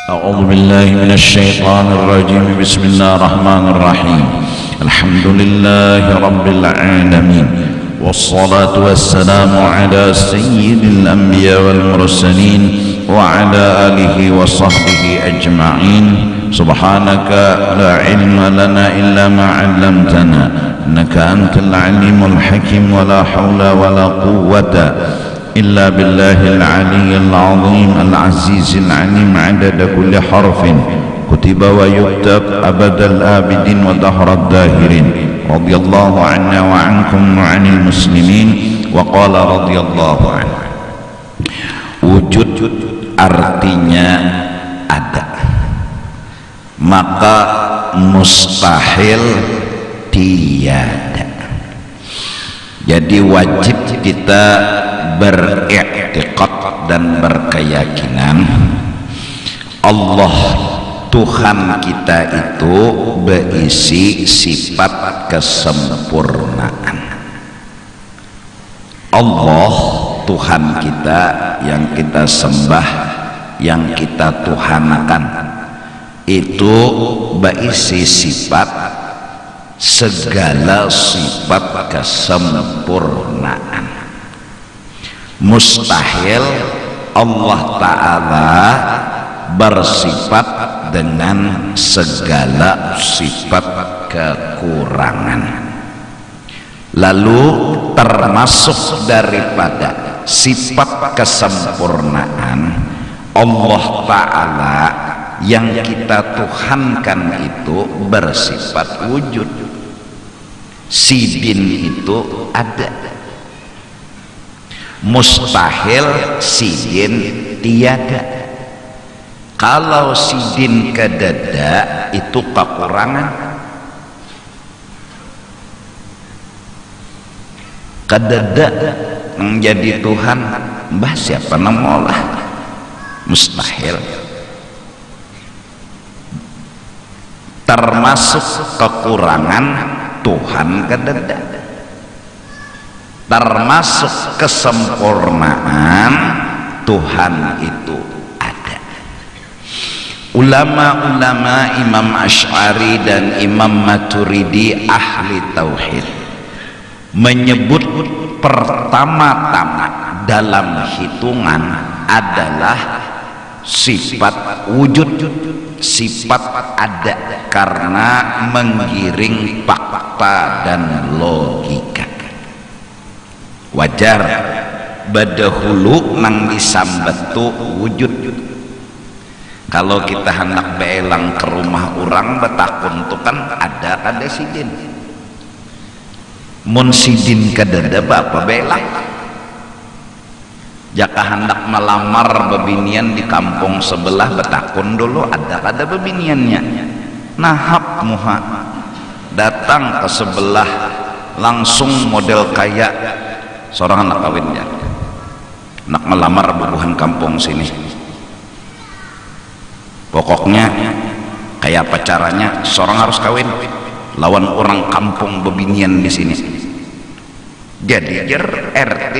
أعوذ بالله من الشيطان الرجيم. بسم الله الرحمن الرحيم. الحمد لله رب العالمين، والصلاة والسلام على سيد الأنبياء والمرسلين وعلى آله وصحبه أجمعين. سبحانك لا علم لنا إلا ما علمتنا، إنك أنت العليم الحكيم. ولا حول ولا قوة إلا بالله العلي العظيم العزيز العليم. عدد كل حرف كتب ويكتب أبد الآبدين ودهر الداهرين. رضي الله عنا وعنكم وعن المسلمين. وقال رضي الله عنه. Wujud artinya ada, maka mustahil tiada. Jadi wajib kita beriktikad dan berkeyakinan Allah Tuhan kita itu berisi sifat kesempurnaan. Allah Tuhan kita yang kita sembah, yang kita tuhankan, itu berisi sifat, segala sifat kesempurnaan. Mustahil Allah Ta'ala bersifat dengan segala sifat kekurangan. Lalu termasuk daripada sifat kesempurnaan Allah Ta'ala yang kita tuhankan itu bersifat wujud. Sidin itu ada, mustahil sidin tiada. Kalau sidin kedada itu kekurangan. Kedada menjadi Tuhan, mbah siapa nama Allah? Mustahil. Termasuk kekurangan Tuhan kedada, termasuk kesempurnaan Tuhan itu ada. Ulama-ulama Imam Asy'ari dan Imam Maturidi ahli tauhid menyebut pertama-tama dalam hitungan adalah sifat wujud, sifat ada, karena menggiring fakta dan logika. Wajar badahulu nang disambetu wujud. Kalau kita hendak beelang ke rumah orang betakun tuh kan ada kada sidin. Mun sidin kadada bapa beelang. Jaka hendak melamar bebinian di kampung sebelah betakun dulu ada kada bebiniannya. Nahap muha datang ke sebelah langsung model kayak seorang anak kawin ya, nak melamar bubuhan kampung sini. Pokoknya kayak apa caranya seorang harus kawin lawan orang kampung bebinian di sini. Jadi jer RT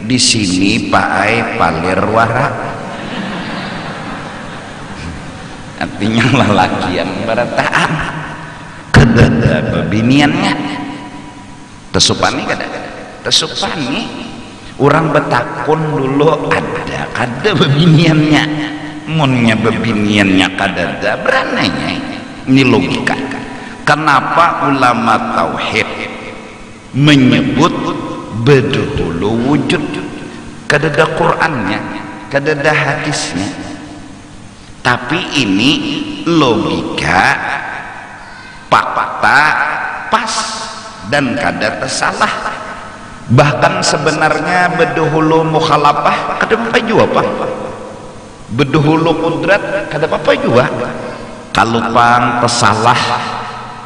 di sini Pak Ai palir wara, artinya lelaki yang berataan kedada bebiniannya tesupani kadang-kadang. Tesupani orang betakun dulu ada kada bebiniannya, munnya bebiniannya kada ada berananya. Ini logika kenapa ulama tauhid menyebut bedahulu wujud. Kada ada Qur'annya, kada ada hadisnya, tapi ini logika fakta pas dan kada tersalah. Bahkan sebenarnya bedahulu mukhalafah kada apa jua pak, bedahulu kudrat kada apa jua. Kalau pang tersalah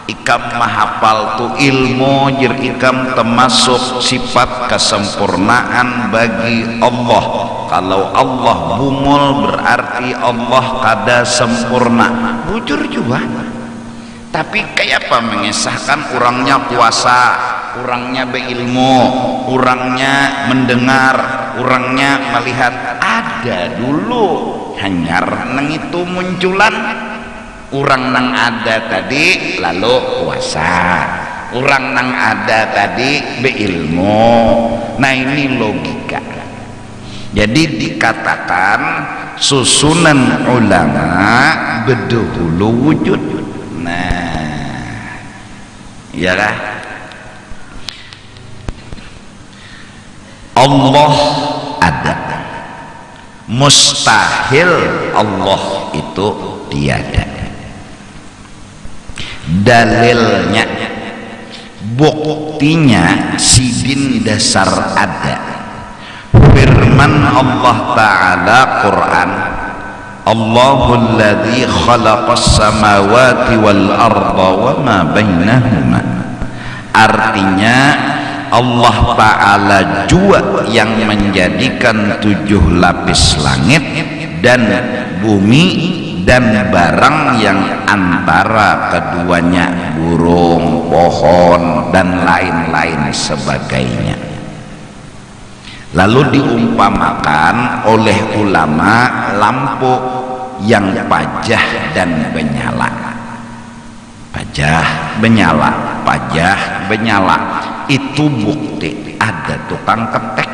ikam mahapal tu ilmu jir ikam termasuk sifat kesempurnaan bagi Allah. Kalau Allah bungul berarti Allah kada sempurna, bujur jua. Tapi kayak apa mengisahkan orangnya puasa, orangnya berilmu, orangnya mendengar, orangnya melihat. Ada dulu hanyar nang itu munculan urang nang ada tadi lalu puasa, urang nang ada tadi beilmu. Nah ini logika. Jadi dikatakan susunan ulama bedahulu wujud. Nah ya lah, Allah ada, mustahil Allah itu tiada. Dalilnya, buktinya sidin dasar ada. Firman Allah Ta'ala Quran, Allahul ladzi khalaqas samawati wal arda wa ma bainahuma. Artinya Allah Ta'ala juga yang menjadikan 7 lapis langit dan bumi dan barang yang antara keduanya, burung, pohon dan lain-lain sebagainya. Lalu diumpamakan oleh ulama lampu yang pajah dan menyala. Pajah menyala, pajah menyala, itu bukti ada tukang ketek.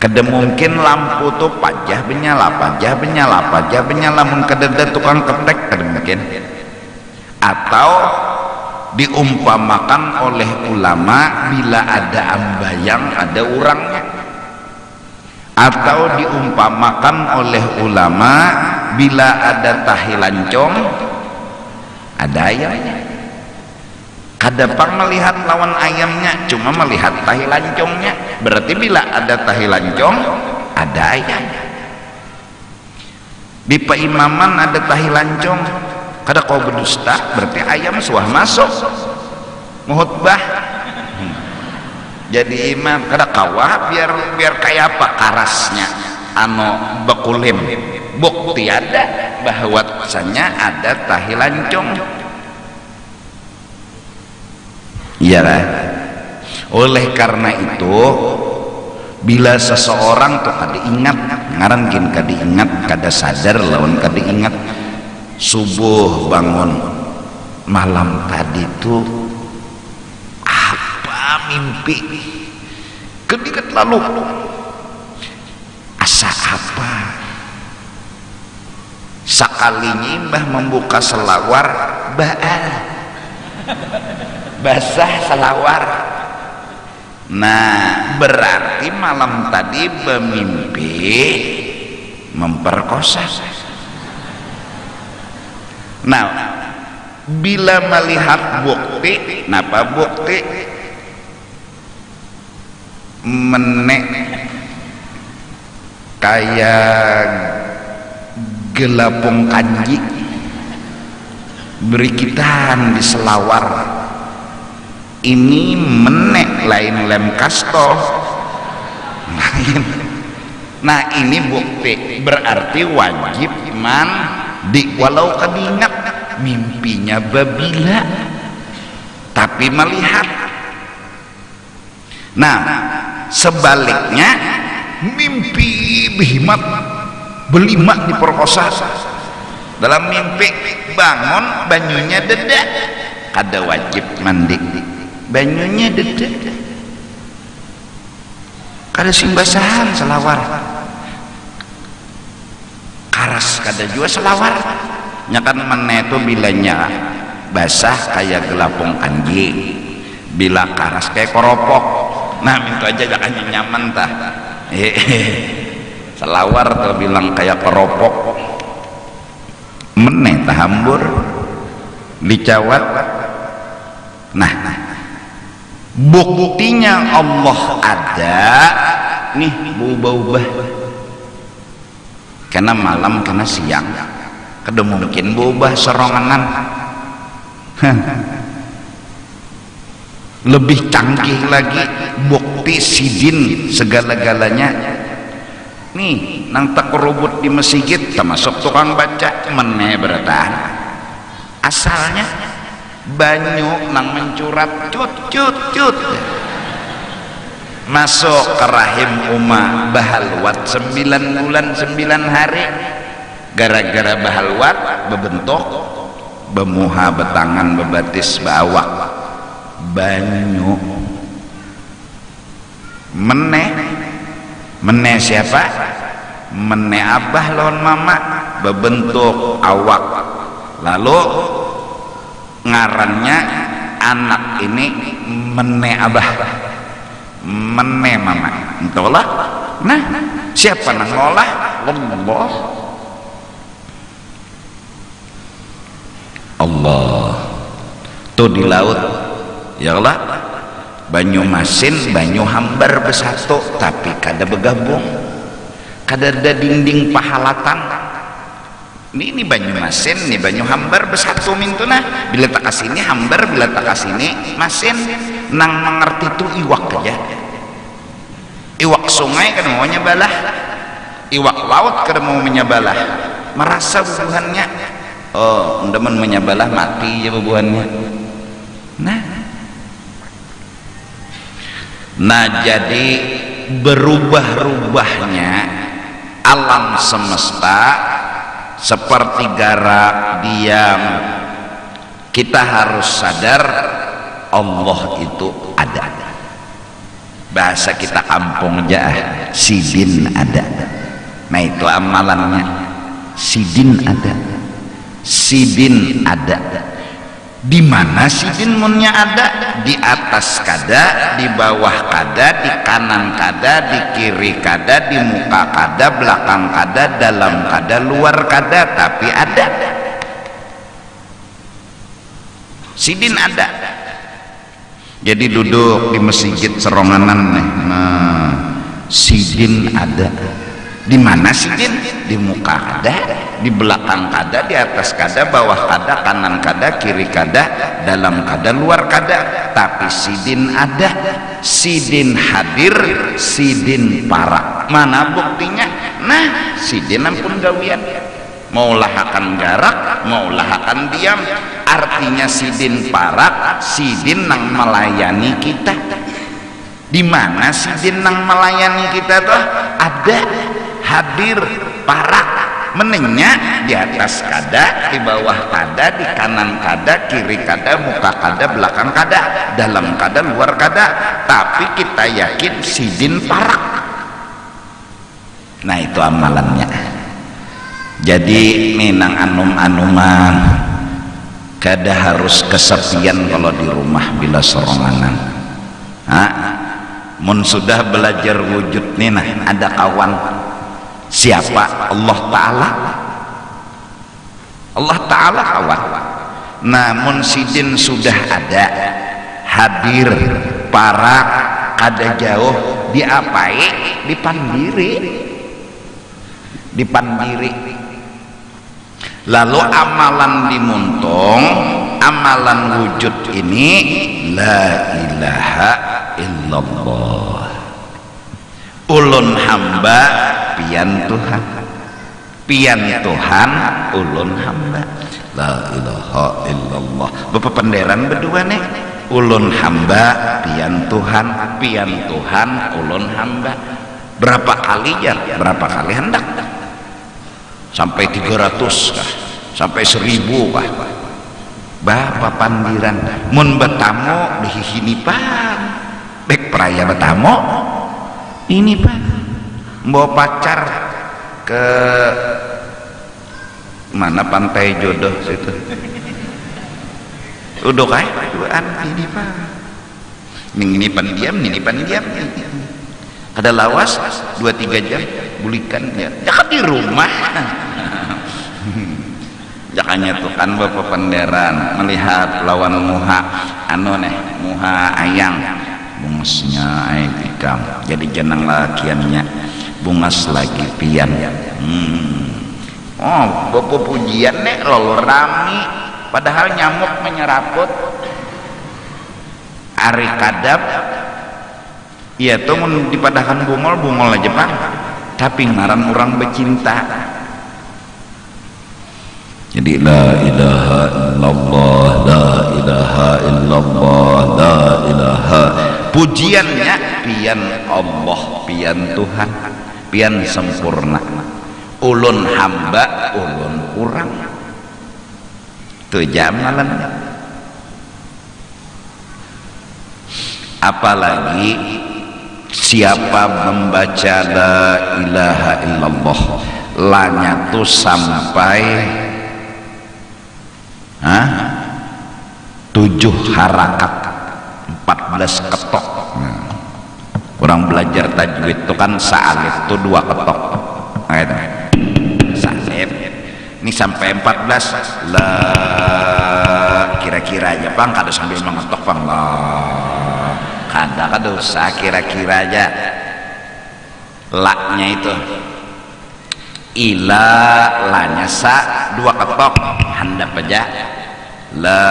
Kada mungkin lampu tuh pajah menyala, pajah menyala, pajah menyala, mun kada ada tukang ketek, kada mungkin. Atau diumpamakan oleh ulama bila ada ambayang ada urangnya, atau diumpamakan oleh ulama bila ada tahi lancong ada ayamnya. Kada pang melihat lawan ayamnya, cuma melihat tahi lancongnya. Berarti bila ada tahi lancong ada ayam. Di peimaman ada tahi lancong, kada kau berdusta, berarti ayam suah masuk muhutbah. Jadi imam kada kawah biar kayak apa karasnya ano bekulim. Bukti ada bahwasanya ada tahi lancong. Iyalah. Oleh karena itu bila seseorang tuh kada ingat ngaran kin kada ingat, kada sadar lawan kada ingat, subuh bangun malam tadi tuh apa mimpi kedikat lalu asa apa sakalinya mbah membuka selawar baal basah selawar. Nah berarti malam tadi bermimpi memperkosa. Nah bila melihat bukti, napa bukti menek kayak gelapung kanji berikitan di selawar ini menek lain lem kasto lain. Nah ini bukti berarti wajib man di walau kadingat mimpinya babila tapi melihat. Nah sebaliknya mimpi behimat belimak diperkosa, dalam mimpi bangun banyunya dedak, kada wajib mandi, banyunya dedak, kada simbasahan selawar, karas kada juga selawar. Nyakan mana itu bilanya basah kayak gelapung kanji, bila karas kayak koropok. Nah itu aja jangan nyaman tah. Selawar tuh bilang kayak keropok meneh tahambur dicawat. Nah buktinya Allah ada nih berubah-ubah karena malam karena siang kada mungkin berubah seronganan. Lebih canggih lagi bukti sidin segala-galanya nih nang tak kerubut di masjid termasuk tukang baca meneh bertahan asalnya banyu nang mencurat cut cut cut masuk ke rahim Uma bahalwat 9 bulan 9 hari. Gara-gara bahalwat bebentuk bemuha betangan bebatis bawak banyu meneh siapa meneh abah lawan mama bebentuk awak. Lalu ngarannya anak ini meneh abah meneh mama entahlah. Nah siapa nang ngolah? Allah tuh di laut ya Allah banyu masin banyu hambar bersatu tapi kada begabung, kada ada dinding pahalatan. Ini banyu masin, ini banyu hambar bersatu mintuna. Bila tak kasih ini hambar, bila tak kasih ini masin. Nang mengerti itu iwak aja. Iwak sungai kan maunya balah, iwak laut kan mau menyabalah. Merasa bubuhannya, oh demen menyabalah mati ya bubuhannya. Nah jadi berubah-ubahnya alam semesta seperti garak diam. Kita harus sadar Allah itu ada. Bahasa kita kampung aja sidin ada. Nah itu amalannya, sidin ada. Sidin ada. Di mana sidin munnya ada? Di atas kada, di bawah kada, di kanan kada, di kiri kada, di muka kada, belakang kada, dalam kada, luar kada, tapi ada. Sidin ada. Jadi duduk di masjid seronganan nih. Nah, sidin ada. Di mana sidin? Di muka kada, di belakang kada, di atas kada, bawah kada, kanan kada, kiri kada, dalam kada, luar kada. Tapi sidin ada, sidin hadir, sidin parak. Mana buktinya? Nah, sidin ampun gawian. Maulah akan garak, maulah akan diam. Artinya sidin parak, sidin nang melayani kita. Di mana sidin nang melayani kita tuh? Ada, hadir, parak, menengnya di atas kada, di bawah kada, di kanan kada, kiri kada, muka kada, belakang kada, dalam kada, luar kada. Tapi kita yakin sidin parak. Nah itu amalannya. Jadi minang anum-anuman kada harus kesepian kalau di rumah bila seronganan. Mun sudah belajar wujud nih, nah ada kawan. Siapa? Allah Ta'ala. Allah Ta'ala kawan. Namun sidin sudah ada, hadir, parak, kada jauh, diapai? Dipandiri. Dipandiri. Lalu amalan dimuntung, amalan wujud ini la ilaha illallah. Ulun hamba pian Tuhan, pian Tuhan ulun hamba. La ilaha illallah. Bapak penderan berdua nih. Ulun hamba pian Tuhan ulun hamba. Berapa kali ya? Berapa kali hendak? Sampai 300 kah? Sampai 1000 kah? Bapak pandiran mun betamu dihihinipan bek peraya betamu ini pak bawa pacar ke mana pantai jodoh situ udah kayak duaan ini pak ini pandiam ada lawas 2-3 jam bulikan ya jangan di rumah. Jakanya tuh kan bapak penderan melihat lawan muha muha ayang bungasnya ayam ikam jadi jenang lakiannya bungas lagi pian. Oh bapak pujian nih lalu rami padahal nyamuk menyeraput ari kadap iya tuh dipadahkan bungol aja pak tapi ngaran orang bercinta. Jadi la ilaha illallah, la ilaha illallah, la ilaha. pujiannya pian Allah, pian Tuhan, pian sempurna, ulun hamba ulun kurang tujamalan. Apalagi siapa membaca la ilaha illallah lanya tuh sampai 7 harakat 14 ketok. Orang belajar tajwid itu kan sa'alif itu 2 ketok. Nah, itu sa'alif ini sampai 14 la, kira-kira aja Bang, kada sambil mengetok Bang, lah kada usah kira-kira aja. La-nya itu ila, la-nya sa 2 ketok, handap aja la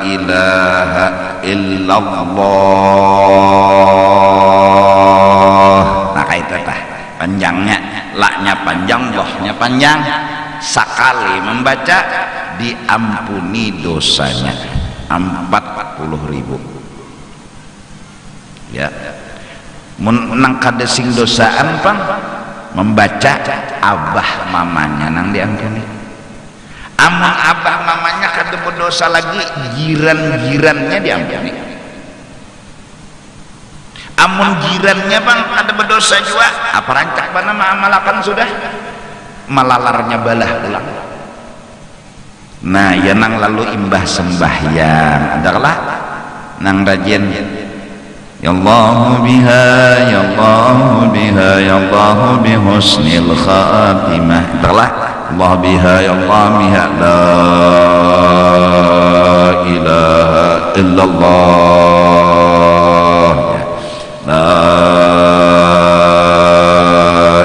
ilaha illallah. Nah kayak itu tah panjangnya, la-nya panjang, loh-nya panjang. Sekali membaca diampuni dosanya 40.000 ya. Menang kada sing dosaan Bang, membaca abah mamanya nang diampuni. Amun abah mamanya kada berdosa lagi, jiran-jirannya diampuni. Amun jirannya Bang ada berdosa juga, apa rancak bana malakan sudah malalarnya balah pulang. Nah ya nang lalu imbah sembahyang adalah nang rajin ya Allah biha ya Allah biha ya Allah bi husnil khatimah adalah Allah biha ya Allah biha la ilaha illallah la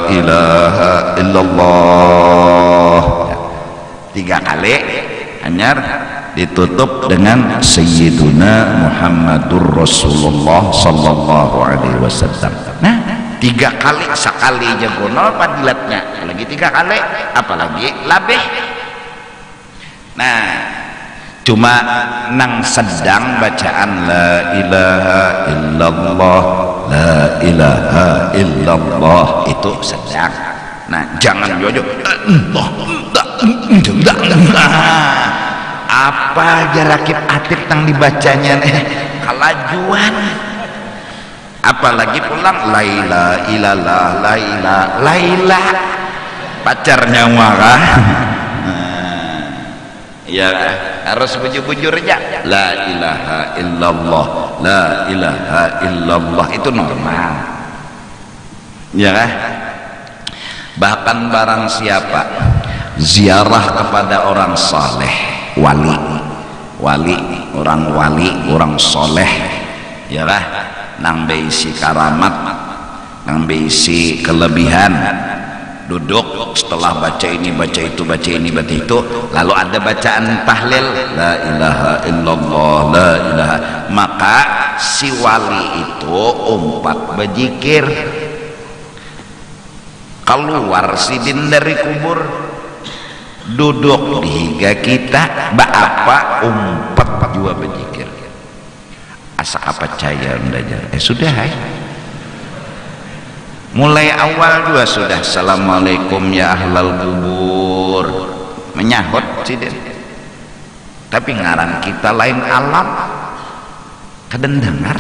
ilaha illallah 3 kali anyar ditutup dengan Sayyiduna Muhammadur Rasulullah sallallahu alaihi wasallam. Nah 3 kali, sekali aja gonol fadilatnya, lagi 3 kali apalagi labih. Nah cuma nang sedang bacaan la ilaha illallah la ilaha illallah itu sedang. Nah jangan jojo apa aja rakib atip tang dibacanya kalajuan. Apalagi pulang laila ilallah laila pacarnya marah. Ya harus bujur-bujur aja la ilaha illallah la ilaha illallah itu normal ya kan. Bahkan barang siapa ziarah kepada orang saleh, wali, orang soleh ya lah, nang beisi karamat, nang beisi kelebihan, duduk setelah baca ini baca itu baca ini baca itu, lalu ada bacaan tahlil la ilaha illallah la ilaha, maka si wali itu umpat berzikir keluar sidin dari kubur, duduk di higa kita baapa umpat juga berzikir asa apa percaya belajar sudah hai. Mulai awal juga sudah assalamualaikum ya ahlal kubur menyahut sidin, tapi ngaran kita lain alam kadang dengar.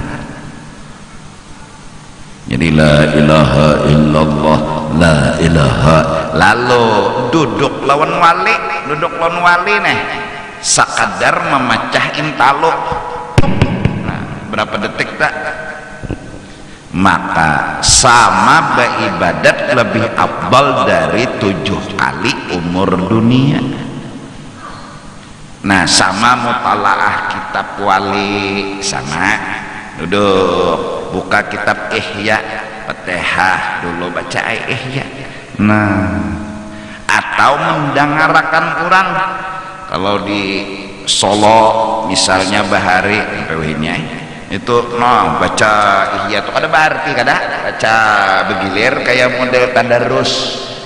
Jadi la ilaha illallah la ilaha, lalu duduk lawan wali nih sekadar memecah intalo. Nah, berapa detik tak? Maka sama beribadat lebih afdal dari 7 kali umur dunia. Nah sama mutalaah kitab wali, sama duduk buka kitab Ihya Fatihah dulu baca Ihya. Nah atau mendengarkan orang kalau di Solo misalnya bahari PW-nya itu baca Ihya itu ada berarti kada baca begilir kayak model tadarus.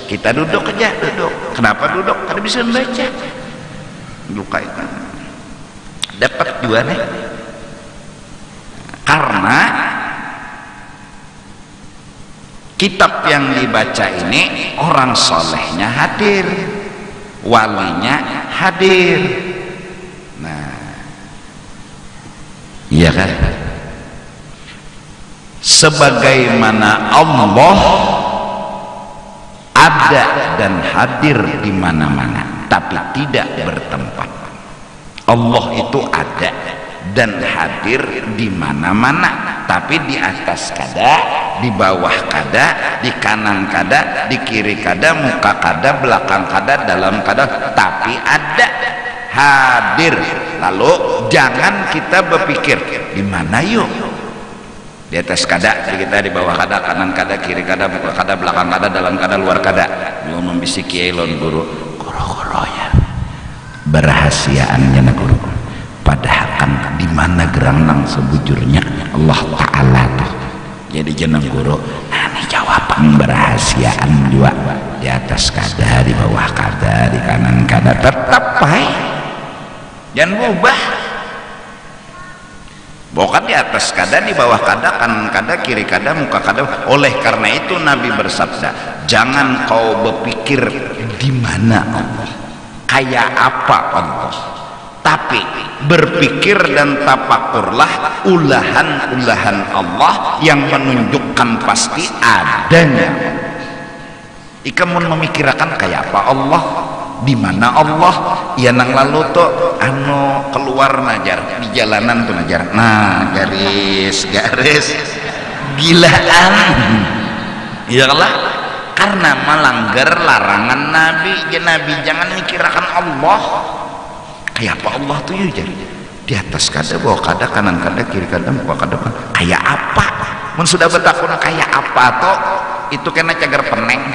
Kita duduk aja, duduk. Kenapa duduk? Kada bisa membaca. Luka itu dapat juga nih karena kitab yang dibaca ini orang solehnya hadir, walinya hadir. Nah, iya kan? Sebagaimana Allah ada dan hadir di mana-mana, tapi tidak bertempat. Allah itu ada dan hadir di mana-mana, tapi di atas kada, di bawah kada, di kanan kada, di kiri kada, muka kada, belakang kada, dalam kada, tapi ada, hadir. Lalu jangan kita berpikir di mana yuk, di atas kada kita, di bawah kada, kanan kada, kiri kada, muka kada, belakang kada, dalam kada, luar kada. Belum membisiki elon guru ya berahasiaannya na guru, padahal kan di mana gerang nang sebujurnya Allah Ta'ala tuh. Jadi jeneng guru ini jawaban berahasiaan juga, di atas kada, di bawah kada, di kanan kada, tetap baik, jangan berubah. Bukan di atas kada, di bawah kada, kanan kada, kiri kada, muka kada. Oleh karena itu Nabi bersabda, jangan kau berpikir di mana Allah, kayak apa Allah, tapi berpikir dan tafakurlah ulahan-ulahan Allah yang menunjukkan pasti adanya. Ikamun memikirkan kayak apa Allah, di mana Allah, ya nang lalu tuh anu keluar najar di jalanan tuh najar, nah garis gilaan, iyalah, karena melanggar larangan Nabi. Ya Nabi jangan mikirkan Allah kayak apa Allah tuh ya, jadi di atas kada, bawah kada, kanan kada, kiri kada, muka kada, kayak apa? Mun sudah bertakun kayak apa toh itu kena cagar peneng.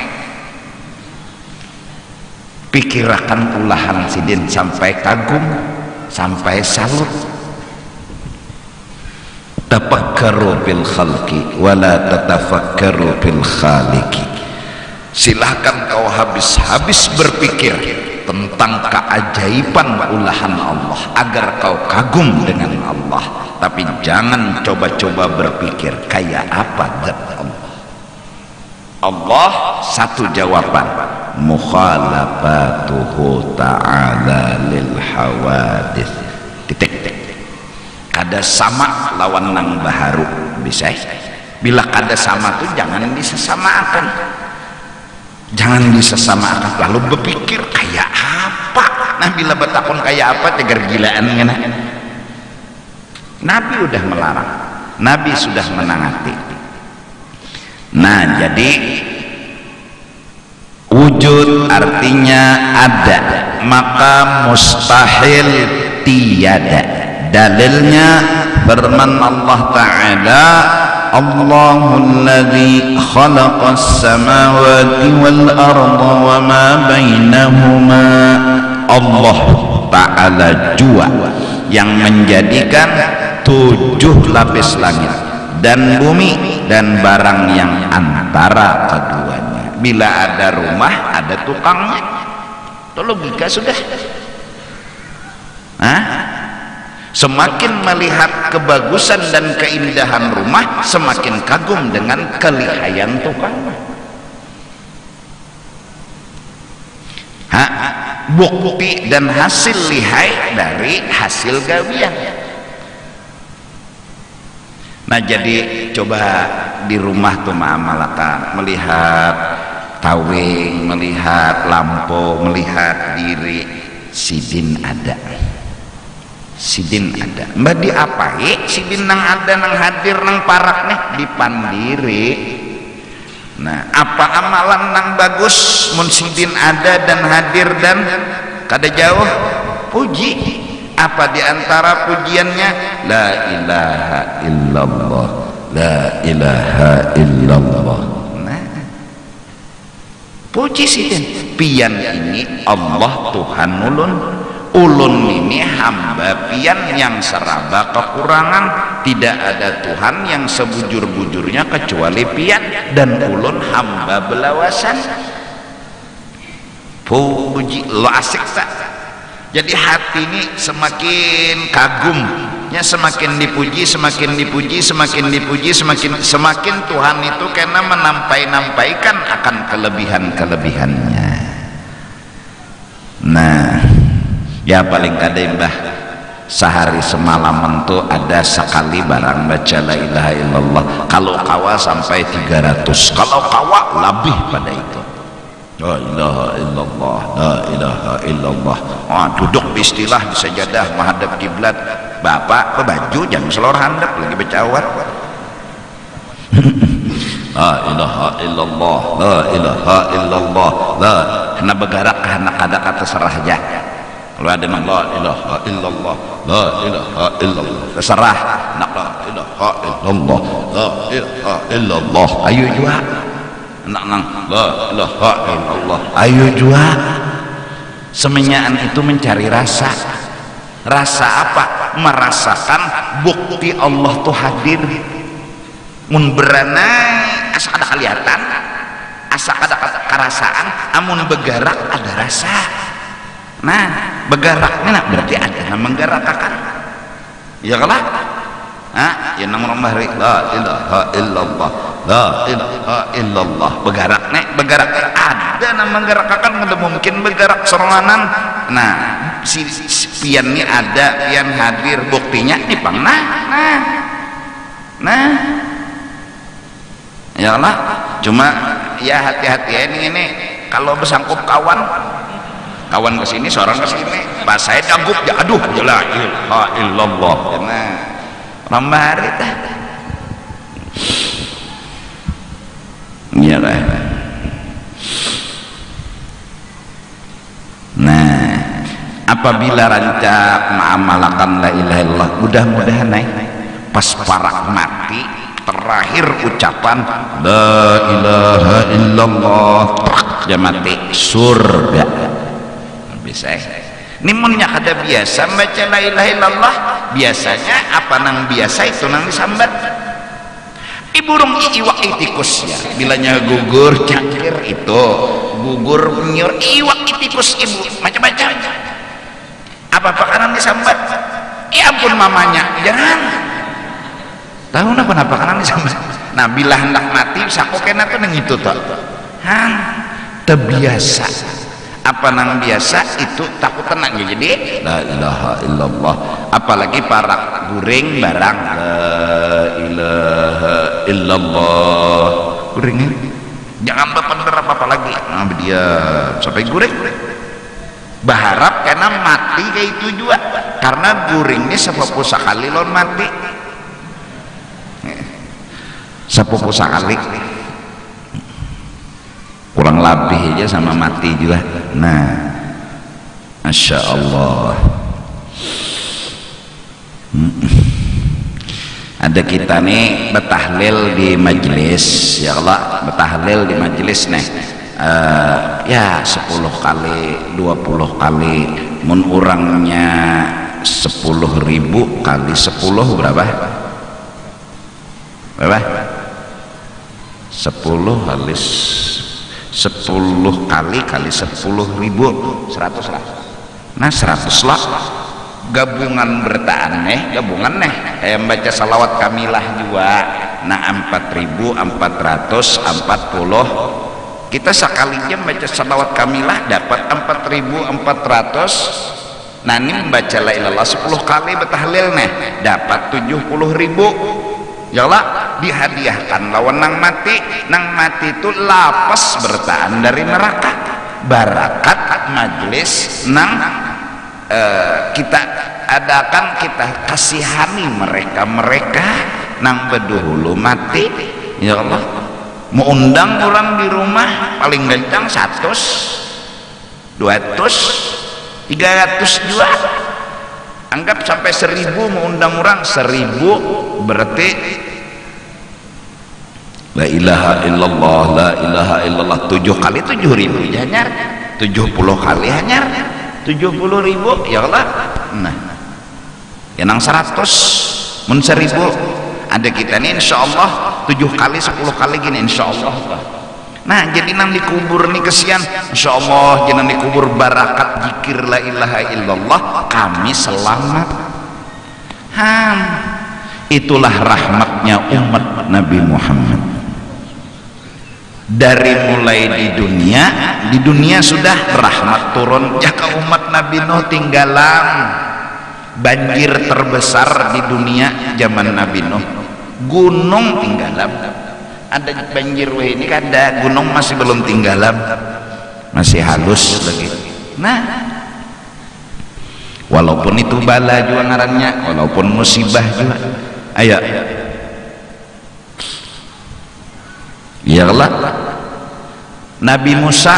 Pikirkan ulahan sidin sampai kagum, sampai salut. Tafakkaru bil khalqi wala tatafakkaru bil khaliqi. Silahkan kau habis-habis berpikir tentang keajaiban ulahan Allah agar kau kagum dengan Allah, tapi jangan coba-coba berpikir kayak apa zat Allah. Allah satu jawaban, mukhalafatuhu ta'ala lil hawadith, titik. Kada sama lawan nang baharu bisa. Bila kada sama tuh jangan disesamakan, lalu berpikir kayak apa. Nah bila bertakun kayak apa tegar gilaan ngana. Nabi udah melarang, Nabi sudah menangati. Nah jadi wujud artinya ada, maka mustahil tiada. Dalilnya firman Allah Ta'ala, Allahul ladzi khalaqas samawati wal arda wa ma bainahuma. Allah Ta'ala jua yang menjadikan 7 lapis langit dan bumi dan barang yang antara keduanya. Bila ada rumah ada tukangnya, itu logika sudah. Semakin melihat kebagusan dan keindahan rumah, semakin kagum dengan kelihayan tukangnya. Bukti dan hasil lihai dari hasil gawian. Nah jadi coba di rumah tuh malaka melihat tawing, melihat lampu, melihat diri, sidin ada, mbak diapai sidin nang ada, nang hadir, nang parak nih dipandiri. Nah apa amalan nang bagus mun sidin ada dan hadir dan kada jauh? Puji. Apa diantara pujiannya? La ilaha illallah, la ilaha illallah. Nah puji sidin, pian ini Allah Tuhan ulun ini hamba pian yang seraba kekurangan, tidak ada Tuhan yang sebujur-bujurnya kecuali pian, dan ulun hamba belawasan. Puji lo asik tak? Jadi hati ini semakin kagum ya semakin dipuji, semakin dipuji, semakin dipuji, semakin Tuhan itu karena menampai-nampaikan akan kelebihan-kelebihannya. Nah, ya paling kada mbah sehari semalam itu ada sekali barang baca la ilaha illallah, kalau kawa sampai 300, kalau kawa lebih pada itu. La ilaha illallah, la ilaha illallah. Duduk istilah di sajadah menghadap kiblat, bapak bebaju jam selor handap lagi bercawat. La ilaha illallah, la ilaha illallah, la kena bergerak kena kada kata serah aja. Kalau ada nak la ilaha illallah, la ilaha illallah, terserah nak la ilaha illallah, la ilaha illallah, ayo jua nak nang la ilaha illallah, ayo jua. Semenyaan itu mencari rasa. Rasa apa? Merasakan bukti Allah tuh hadir. Mun beranai asa ada kelihatan, asa ada kerasaan, amun bergerak ada rasa. Nah, bergeraknya berarti ada yang menggerakkan. Ya kalah? Ya nang rombah la ilaha illallah, la ilaha illallah. Bergerak ada yang menggerakkan, nggak mungkin bergerak serangan. Nah, si pian ini ada, pian hadir, buktinya di pang. Nah. Ya Allah, cuma ya hati-hati ini kalau bersangkup kawan kesini, seorang kesini, pas saya dagup ya aduh la ilaha illallah. Nah, rambari dah. Ya lah. Nah, apabila rancak mengamalkan la ilaha illallah, mudah-mudahan pas parak mati terakhir ucapan la ilaha illallah dia mati surga. Bisa nimunnya kada biasa baca la ilaha illallah, biasanya apa nang biasa itu nang disambat iburung iwak itikus ya, bilanya gugur cangkir itu gugur nyur iwak itikus ibu macam-macam apa nang disambat. Ya ampun mamanya jangan tahu kenapa kan disambat. Nah bila hendak mati sakokena tuh nang itu tuh terbiasa apa nang biasa itu takut tenang jadi la ilaha illallah. Apalagi para guring barang la ilaha illallah guring jangan bener apa lagi. Nah dia sampai guring berharap karena mati kayak itu juga karena guringnya sepupu sekali lon mati sepupu sekali kurang lebih aja sama mati juga. Nah Masya Allah. Ada kita nih betahlil di majelis, ya Allah betahlil di majelis nih ya 10 kali 20 kali mun urangnya 10.000 kali 10 berapa 10 kali 10 kali 10.000 100 lah. Nah 100 lah gabungan bertaan gabungan yang baca salawat kamilah juga. Nah 4.440 kita sekali jam baca salawat kamilah dapat 4.400. Nah ini membaca la ilallah 10 kali betahlil dapat 70.000. Ya Allah dihadiahkan lawan nang mati itu lapas bertahan dari neraka barakat majlis nang kita adakan, kita kasihani mereka nang beduhulu mati. Ya Allah mau undang orang di rumah paling gancang 100 200 300 juga anggap sampai 1000 mau undang orang 1000 berarti la ilaha illallah la ilaha illallah 7 kali 7.000 hanyar 70 kali hanyar 70.000. Ya Allah nah yang 100 mun 1000 ada kita nih insyaallah 7 kali 10 kali gini insyaallah. Nah jadi nang dikubur nih kesian insyaallah jangan dikubur barakat zikir la ilaha illallah kami selamat. Itulah rahmatnya umat Nabi Muhammad. Dari mulai di dunia sudah rahmat turun, jaka umat Nabi Nuh tinggalan banjir terbesar di dunia zaman Nabi Nuh, gunung tinggalan. Ada banjir ini kada, gunung masih belum tinggalan, masih halus lagi. Nah, walaupun itu bala juga ngarannya, walaupun musibah juga. Ayo, iyalah Nabi Musa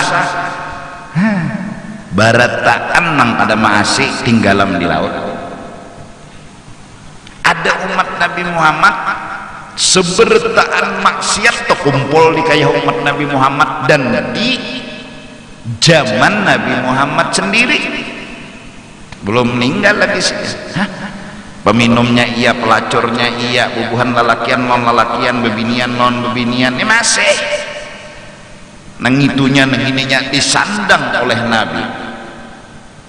barataan nang kada maasi tinggalam di laut. Ada umat Nabi Muhammad sebertaan maksiat terkumpul di kaya umat Nabi Muhammad, dan di zaman Nabi Muhammad sendiri belum meninggal lagi sih. Peminumnya iya, pelacurnya iya, bubuhan lalakian non lalakian, bebinian non bebinian, ini masih nang itunya nang ininya disandang oleh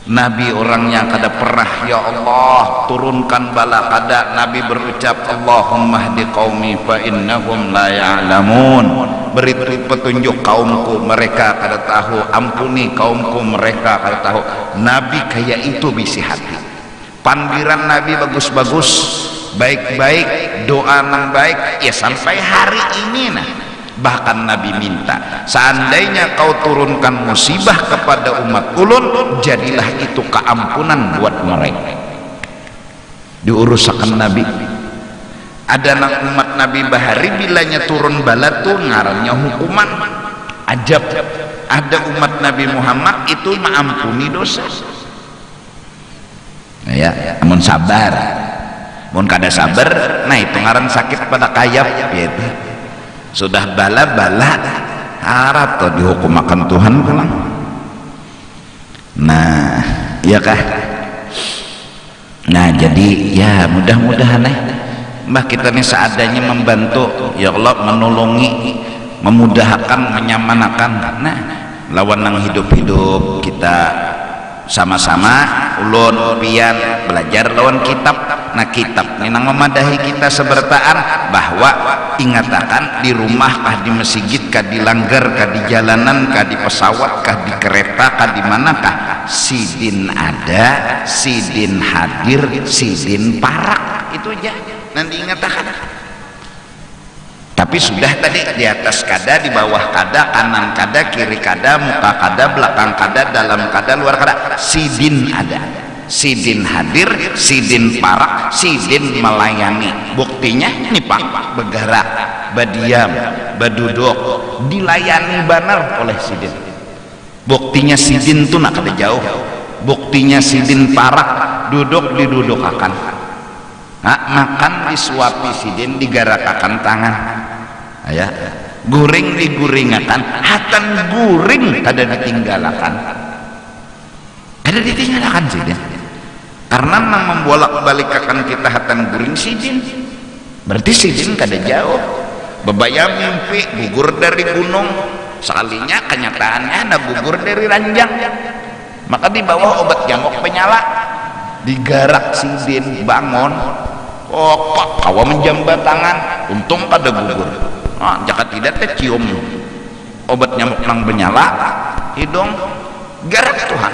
Nabi orangnya kada pernah ya Allah turunkan bala kada. Nabi berucap Allahumma hdi qaumi fa innahum la ya'lamun, beri petunjuk kaumku mereka kada tahu, ampuni kaumku mereka kada tahu. Nabi kayak itu bisi hati, pandiran Nabi bagus-bagus, baik-baik, doa nang baik ya sampai hari ini. Nah, bahkan Nabi minta seandainya kau turunkan musibah kepada umat ulun, jadilah itu keampunan buat mereka. Diurusakan Nabi. Ada nang umat Nabi bahari bilanya turun bala tuh ngarannya hukuman ajab. Ada umat Nabi Muhammad itu mengampuni dosa. Ya, namun sabar, mun kada sabar, nah itu ngaran sakit pada kayap gitu. Sudah bala-bala harap tuh dihukum akan Tuhan pulang. Nah, iya kah? Nah, jadi ya mudah-mudahan mbah kita nih seadanya membantu ya Allah, menolongi, memudahkan, menyamanakan. Nah, lawan nang hidup-hidup kita sama-sama ulun pian belajar lawan kitab. Nah, kitab ini nang memadahi kita sebertaan bahwa ingatakan di rumah kah, di masjid kah, di langgar kah, di jalanan kah, di pesawat kah, di kereta kah, di manakah sidin ada, sidin hadir, sidin parak, itu aja nanti ingatakan. Tapi sudah tadi di atas kada, di bawah kada, kanan kada, kiri kada, muka kada, belakang kada, dalam kada, luar kada, sidin ada, sidin hadir, sidin parak, sidin melayani. Buktinya nih Pak, bergerak, berdiam, berduduk, dilayani benar oleh sidin. Buktinya sidin tuh nak kada jauh. Buktinya sidin parak, duduk didudukakan, nah, makan disuapi sidin, digarakakan tangan, ya, guring diguringakan, hatan guring kada ditinggalakan, kada ditinggalakan sidin. Karena nang membolak-balikakan kita hatan guring sidin, berarti sidin kada jauh. Bebayam mimpi gugur dari gunung, sekalinya kenyataannya ada gugur dari ranjang. Maka di bawah obat nyamuk penyala, digarak sidin bangun, opak kawa menjambat tangan, untung kada gugur. Nah, jika tidak tercium obat nyamuk nang penyala hidung, garak Tuhan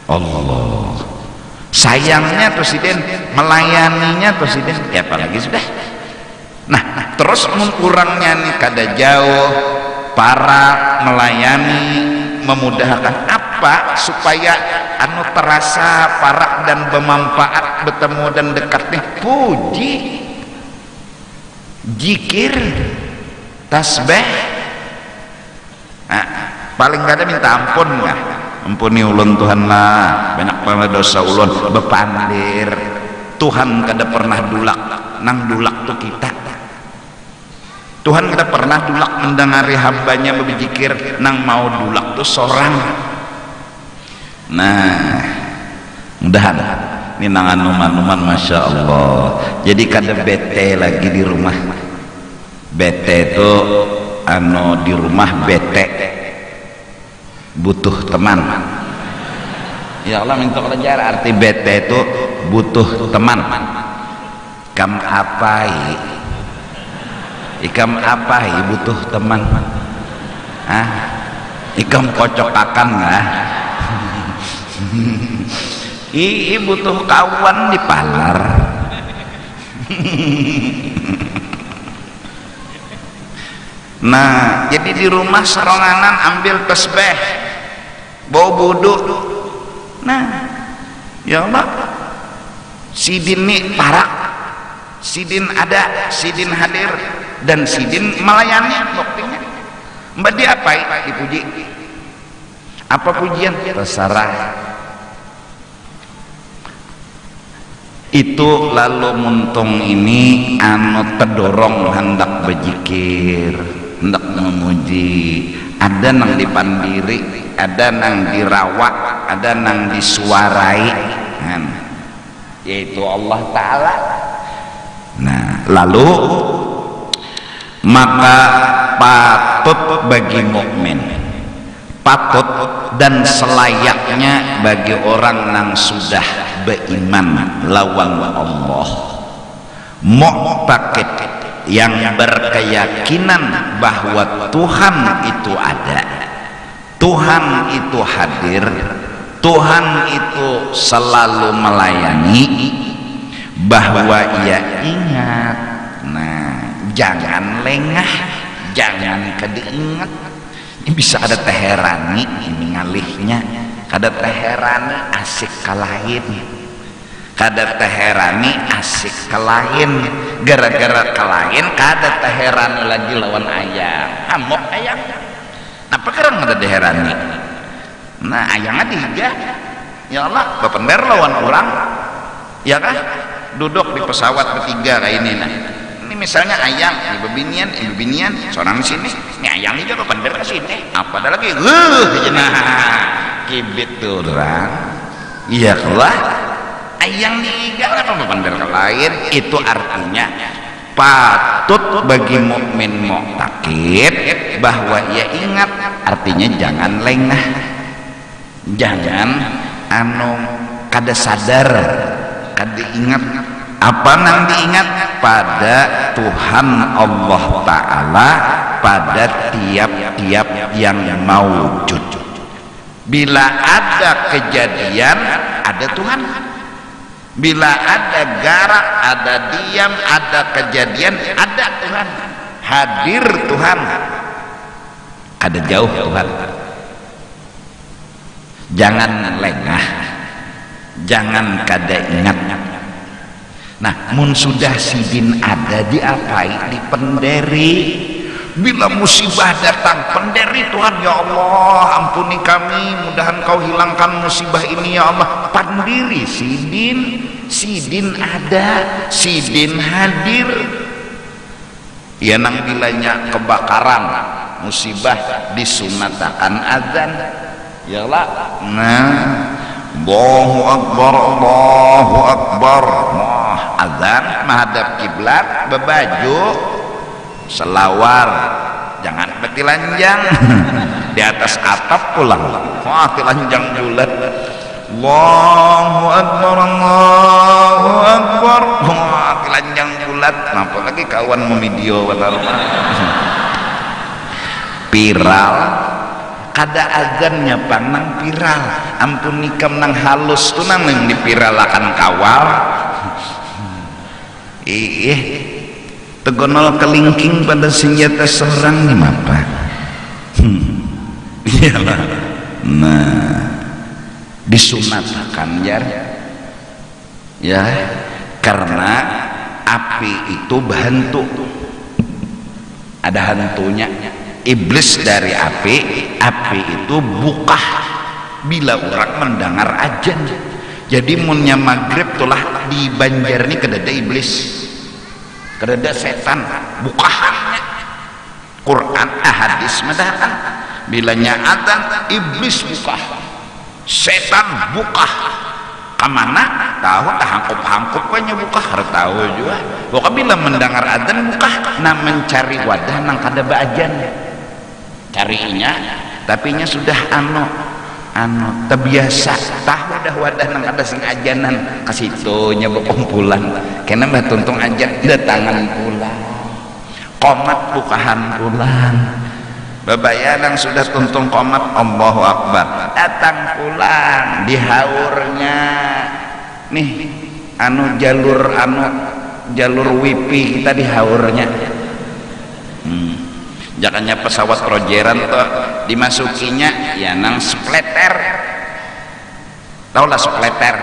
Allah. Sayangnya presiden, melayaninya presiden, ya apalagi sudah. Nah, terus kurangnya nih kada jauh, para melayani, memudahkan apa supaya anu terasa parak dan bermanfaat, bertemu dan dekat nih, puji, zikir, tasbih. Nah, paling kada minta ampun nggak? Ampuni ulun Tuhan lah, banyak banget dosa ulun, bepandir. Tuhan kada pernah dulak, nang dulak tuh kita. Tuhan kada pernah dulak mendengari hambanya berzikir, nang mau dulak tuh seorang. Nah, mudahan ini nang anuman-anuman, masya Allah. Jadi kada bete lagi di rumah. Bete itu anu di rumah bete, butuh teman. Ya Allah, minta belajar arti bete itu butuh teman. ikam apai butuh teman, ikam kocokakan nggak? Butuh kawan di palar. Nah, jadi di rumah seronganan ambil tasbih, bawa buduk. Nah, ya Allah, sidin nih parak, sidin ada, sidin hadir, dan sidin melayani buktinya. Mbak diapai? Dipuji. Apa pujian? Terserah. Itu lalu muntung ini anu terdorong hendak berzikir, hendak memuji. Ada nang dipandiri, ada nang dirawak, ada nang disuarai, yaitu Allah Ta'ala. Nah, lalu maka patut bagi mukmin, patut dan selayaknya bagi orang yang sudah beriman lawan Allah, mu'taqid, yang berkeyakinan bahwa Tuhan itu ada, Tuhan itu hadir, Tuhan itu selalu melayani, bahwa ia ingat. Nah, jangan lengah, jangan kediingat. Ini bisa ada teherani ini ngalihnya, kada teherani asik kalahin, kada teherani asik kalahin, gara-gara kalahin kada teherani lagi lawan ayam, amok ayam. Apa kerang ada teherani? Nah, ayamnya tiga, ya Allah, bepender lawan orang, ya kah? Duduk di pesawat bertiga kayak ini. Nah, ini misalnya ayam, ibu binian, seorang sini, ini ayam juga bepender ke sini. Apa ada lagi? Jenah kibit tuh orang, iya kelah. Ayam tiga apa bepender ke lain? Itu artinya patut bagi mukmin mu'taqid bahwa ia ingat, artinya jangan lengah, jangan kada sadar, kada ingat. Apa nang diingat? Pada Tuhan Allah Ta'ala, pada tiap-tiap yang maujud. Bila ada kejadian, ada Tuhan. Bila ada garak, ada diam, ada kejadian, ada Tuhan. Hadir Tuhan, kada jauh Tuhan. Jangan lengah, jangan kada ingat. Nah, mun sudah sidin ada, diapai? Dipenderi. Bila musibah datang, penderi Tuhan, ya Allah, ampuni kami, mudahan kau hilangkan musibah ini ya Allah. Pandiri sidin ada, sidin hadir. Ya, nang bilanya kebakaran, musibah, disunatakan azan, ya Allah. Nah, Allahu Akbar, Allahu Akbar. Azan menghadap kiblat, bebaju selawar, jangan betilanjang di atas atap pulang. Wah, telanjang bulat. Allahu Akbar, Allahu Akbar. Wah, telanjang bulat. Kenapa lagi kawan mau video viral? Kada azannya panang viral. Ampun nikam nang halus tuh nang dipiralakan kawal. Tegonol kelingking pada senjata seorang nih apa? Iyalah. Nah, disunatkan ya, karena api itu berhantu, ada hantunya. Iblis dari api itu buka bila orang mendengar ajan. Jadi munnya maghrib tulah di Banjar ini kedada iblis, kedada setan, bukahannya Quran hadis madahan. Bilanya adzan iblis buka, setan buka. Kemana? Tahu tak hangkup kayaknya buka, harus tahu juga. Pokoknya bila mendengar adzan buka, nah mencari wadah nang kada baajan, carinya, tapinya sudah anu terbiasa tahu dah wadah nang ada sing ajanan kasitunya berkumpulan kena mah tuntung ajan datangan pulang qomat bukahan pulang bebayanan sudah tuntung qomat Allahu Akbar datang pulang di haurnya nih jalur wifi kita di haurnya jangannya pesawat projeran tuh dimasukinya ya nang spleter tau lah spleter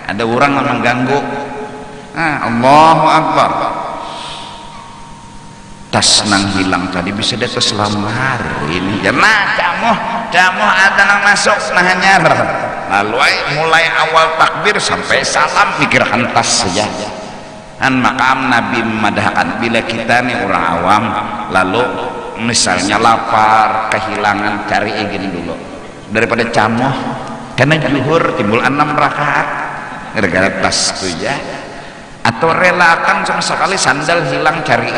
ada orang yang mengganggu Allahu Akbar tas nang hilang tadi bisa dia terselamar ini nah kamu ada nang masuk nah nyar lalu mulai awal takbir sampai salam mikirkan tas saja makam Nabi memadahkan bila kita nih orang awam lalu misalnya lapar kehilangan cari ingin dulu daripada camoh karena zuhur timbul 6 rakaat gara-gara tas itu ya atau relakan sama sekali sandal hilang cari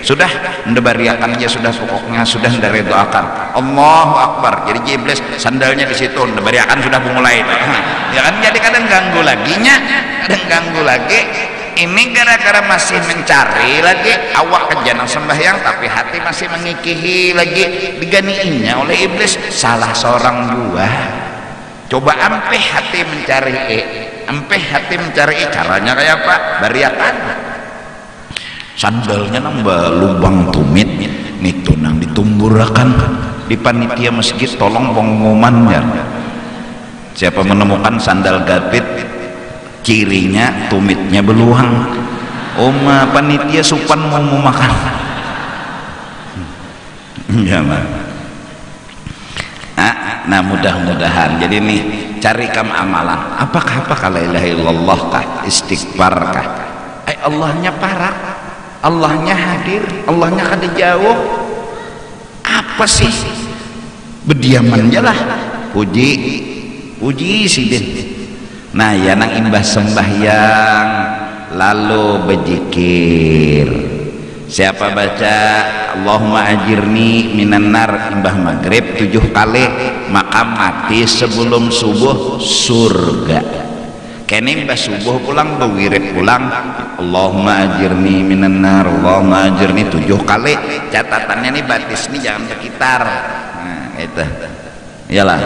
sudah ndebariakan ya sudah pokoknya sudah nderedoakan Allahu Akbar jadi iblis sandalnya di situ ndebariakan sudah mulai ya kan jadi kadang ganggu lagi ini gara-gara masih mencari lagi awak kejanang sembahyang tapi hati masih mengikihi lagi diganiinya oleh iblis salah seorang buah coba ampe hati mencari caranya kayak apa bariakan sandalnya nambah lubang tumit nitu nang ditumburakan di panitia masjid tolong pengumumannya siapa menemukan sandal gapit cirinya tumitnya beluang panitia supan mau makan ya nah mudah-mudahan jadi nih cari kam amalan apakah la ilaha illallah kah istighfar kah Allahnya parak Allahnya hadir Allahnya kada jauh apa sih berdiaman aja lah puji sidin nah ya nang imbah sembahyang lalu berzikir siapa baca Allahumma ajirni minan nar imbah maghrib 7 kali maka mati sebelum subuh surga kene imbah subuh pulang bewirid pulang Allahumma ajirni minan nar Allahumma ajirni 7 kali catatannya nih batis nih jangan berkitar nah itu iyalah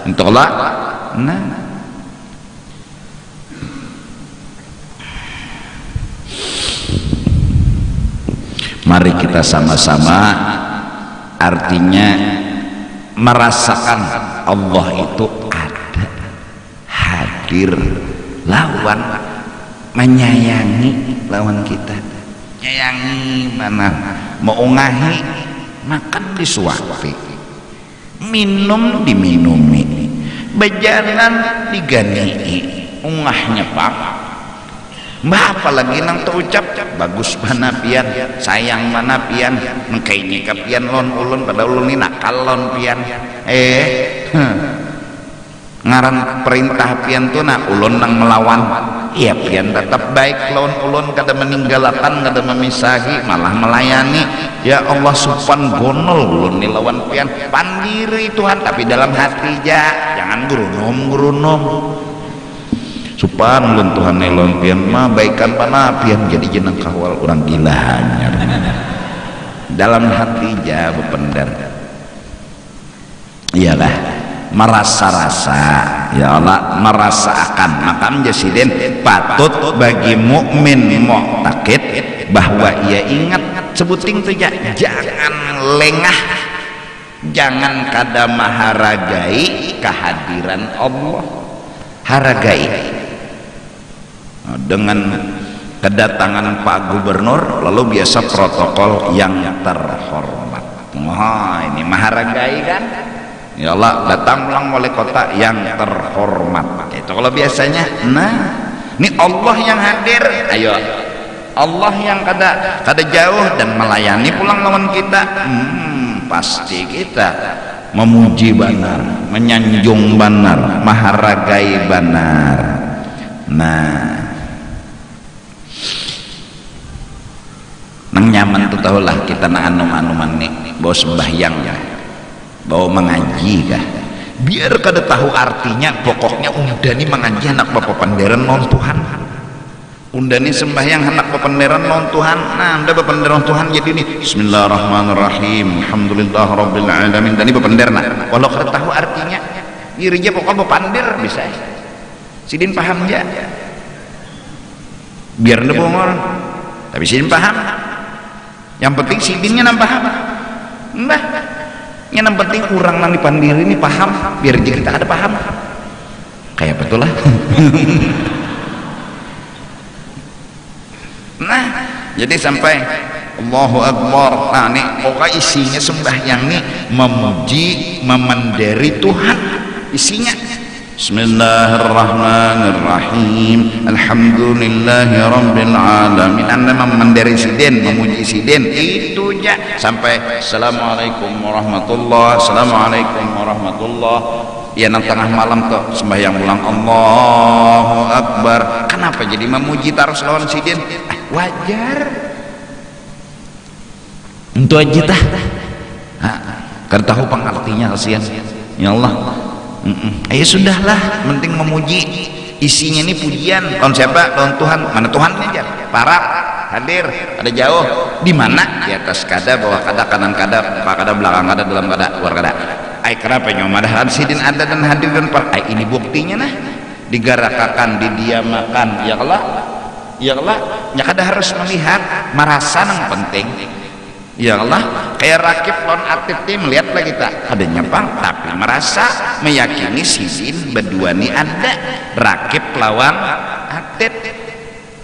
untuk Allah nah mari kita sama-sama artinya merasakan Allah itu ada hadir lawan menyayangi lawan kita nyayangi mana mau ngahi makan disuapi minum diminumi bejalan diganii ungahnya pak mbah apalagi nang terucap bagus mana pian sayang mana pian mengkaini kapian lon ulun pada ulun ini nakal lon pian ngaran perintah pian tuh nak ulun nang melawan iya pian tetap baik lawan ulun kada meninggalkan kada memisahi malah melayani ya Allah supan gonol ulun nih lawan pian pandiri Tuhan tapi dalam hati jangan gurunom supan ulun Tuhan nelon pian mah baikan panapian jadi jeneng kawal orang gila hanya dalam hati bependar iyalah merasa-rasa ya Allah merasakan maka menjadi patut bagi mukmin mu'taqid bahwa ia ingat sebuting tuh jangan lengah jangan kada maharagai kehadiran Allah haragai dengan kedatangan Pak Gubernur lalu biasa protokol yang terhormat ini maharagai kan ya Allah datang pulang wali kota yang terhormat itu kalau biasanya nah ini Allah yang hadir ayo Allah yang kada jauh dan melayani pulang lawan kita pasti kita memuji benar menyanjung benar maharagai benar nah nang nyaman tuh tahulah kita nang anuman nih bawa sembahyang ya bawa mengaji kah biar kada tahu artinya, pokoknya undani mengaji anak bapak panderan non Tuhan, undani sembahyang anak bapak panderan non Tuhan. Nah anda bapak panderan Tuhan jadi ini Bismillahirrahmanirrahim Alhamdulillah Rabbil Alamin, dan ini bapak panderan walau kada tahu artinya dirinya pokoknya bapak pandir bisa sidin paham aja biar anda bohong orang tapi sidin paham, yang penting sidinnya nambah paham mbah, yang penting orang nang dipandir ini paham biar kita ada paham kayak betul lah. Nah jadi sampai Allahu Akbar, nah ini pokoknya isinya sembahyang nih memuji memenderi Tuhan isinya. Bismillahirrahmanirrahim Alhamdulillahi Rabbil Alamin, anda memenderi siden, memuji siden itu aja sampai Assalamualaikum warahmatullah, Assalamualaikum warahmatullah. Ya nang tengah malam tuh sembahyang ulang Allahu Akbar, kenapa jadi memuji taruh lawan siden? Wajar untuk aja tah karena tahu pengartinya kasihan ya Allah. Ayo sudahlah, penting memuji isinya ini pujian lawan siapa? Lawan Tuhan. Mana Tuhannya aja? Parak hadir, ada jauh di mana? Di atas kada, bawah kada, kanan kada, pak kada, belakang kada, dalam kada, luar kada. Ay kenapa nyomadah sidin ada dan hadir dan par? Ay ini buktinya nah digarakakan, didiamakan ya Allah, ya Allah, ya kada harus melihat merasa yang penting ya Allah, kayak rakib lawan atlet ini melihat lah kita ada nyepang tapi merasa meyakini sidin berdua ini ada rakib lawan atlet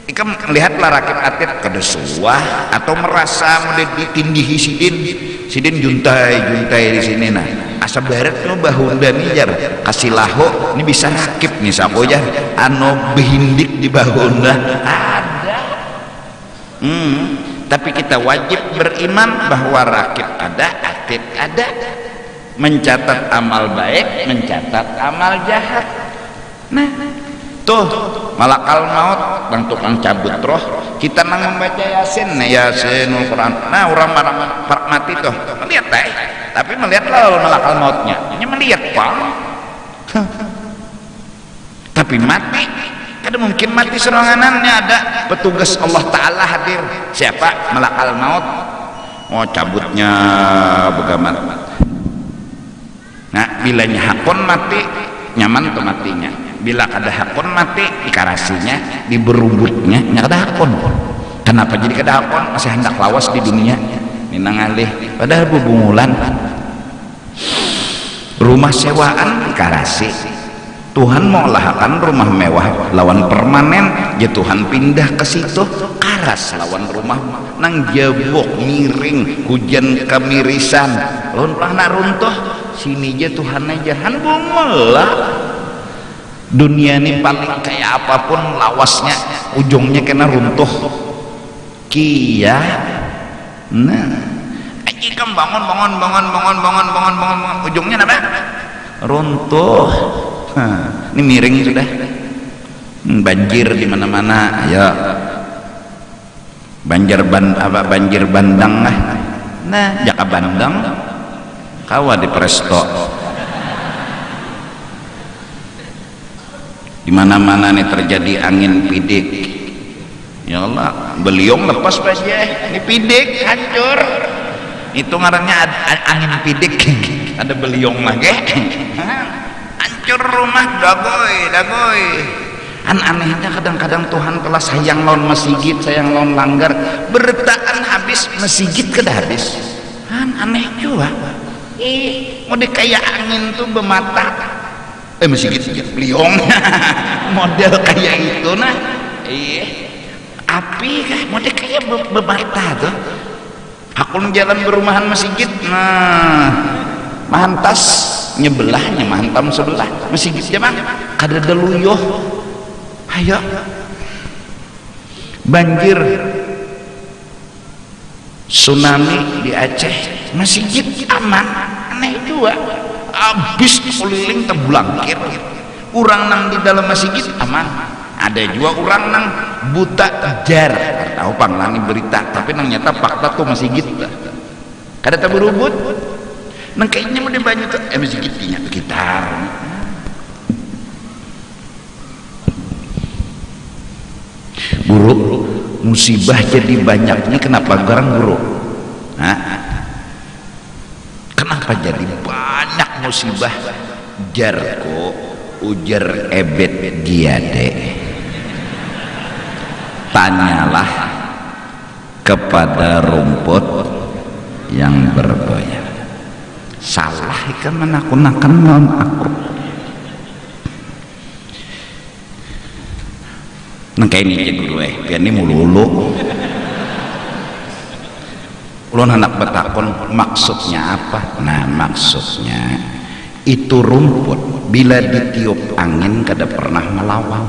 ikam melihatlah rakib atlet kada suah atau merasa mau ditindihi sidin juntai di sini. Nah asa barat no bahunda nih jar kasih laho ini bisa rakib nih sakoja ano behindik di bahunda ada. Tapi kita wajib beriman bahwa rakib ada, atlet ada, mencatat amal baik, mencatat amal jahat. Nah tuh malakal maut bang tukang cabut roh kita nang membaca yasin, nah yasinul Quran. Nah orang mati tuh melihat tapi melihatlah malakal mautnya hanya melihat bang tapi mati kada mungkin mati seranganannya, ada petugas Allah Ta'ala hadir. Siapa? Malakal maut. Oh cabutnya begamat. Nah bilanya hakon mati nyaman tuh matinya, bila kada hakon mati dikarasinya diberubutnya nya kada hakon. Kenapa jadi kada hakon? Masih hendak lawas di dunia minang alih padahal bubungulan rumah sewaan dikarasi. Tuhan mau lahakan rumah mewah lawan permanen, ya Tuhan pindah ke situ karas lawan rumah nang jebok miring hujan kemirisan lawan pernah runtuh sini aja Tuhan aja han bungelah. Dunia ini paling kayak apapun lawasnya ujungnya kena runtuh kia. Nah ikan bangun ujungnya apa? Runtuh. Ini miring sudah, banjir di mana-mana ya, banjir bandang lah. Nah jaka bandang kawa di presto di mana-mana nih terjadi angin pidik ya Allah, beliung lepas aja ini pidik hancur itu ngarannya angin pidik ada beliung lagi hancur rumah dagoy anehnya kadang-kadang Tuhan telah sayang lawan masjid, sayang lawan langgar bertaan habis masjid kada habis aneh juga mau kayak angin tuh bermata masjid beliung model kayak itu nah api kah mau kayak bermata tuh aku jalan berumahan masjid nah mahantas nyebelahnya mahantam sebelah masjid jaman kada deluyuh ayo banjir tsunami di Aceh masjid aman aneh juga habis keliling terbulangkir orang nang di dalam masjid aman ada juga orang nang buta jar tahu panglangi berita tapi nang nyata fakta tuh masjid kada tak berubut nang kayaknya mau dibanyak tuh masih gitunya gitar. Guru, musibah jadi banyak ini kenapa garang guru? Hah? Kenapa jadi banyak musibah? Jarko ujar ebet giade, tanyalah kepada rumput yang bergoyang. Salah ikan menakut-nakan non aku. Nang kayak ini guru biar ini mululu. Ulun anak betakon maksudnya apa? Nah maksudnya itu rumput bila ditiup angin kada pernah melawan.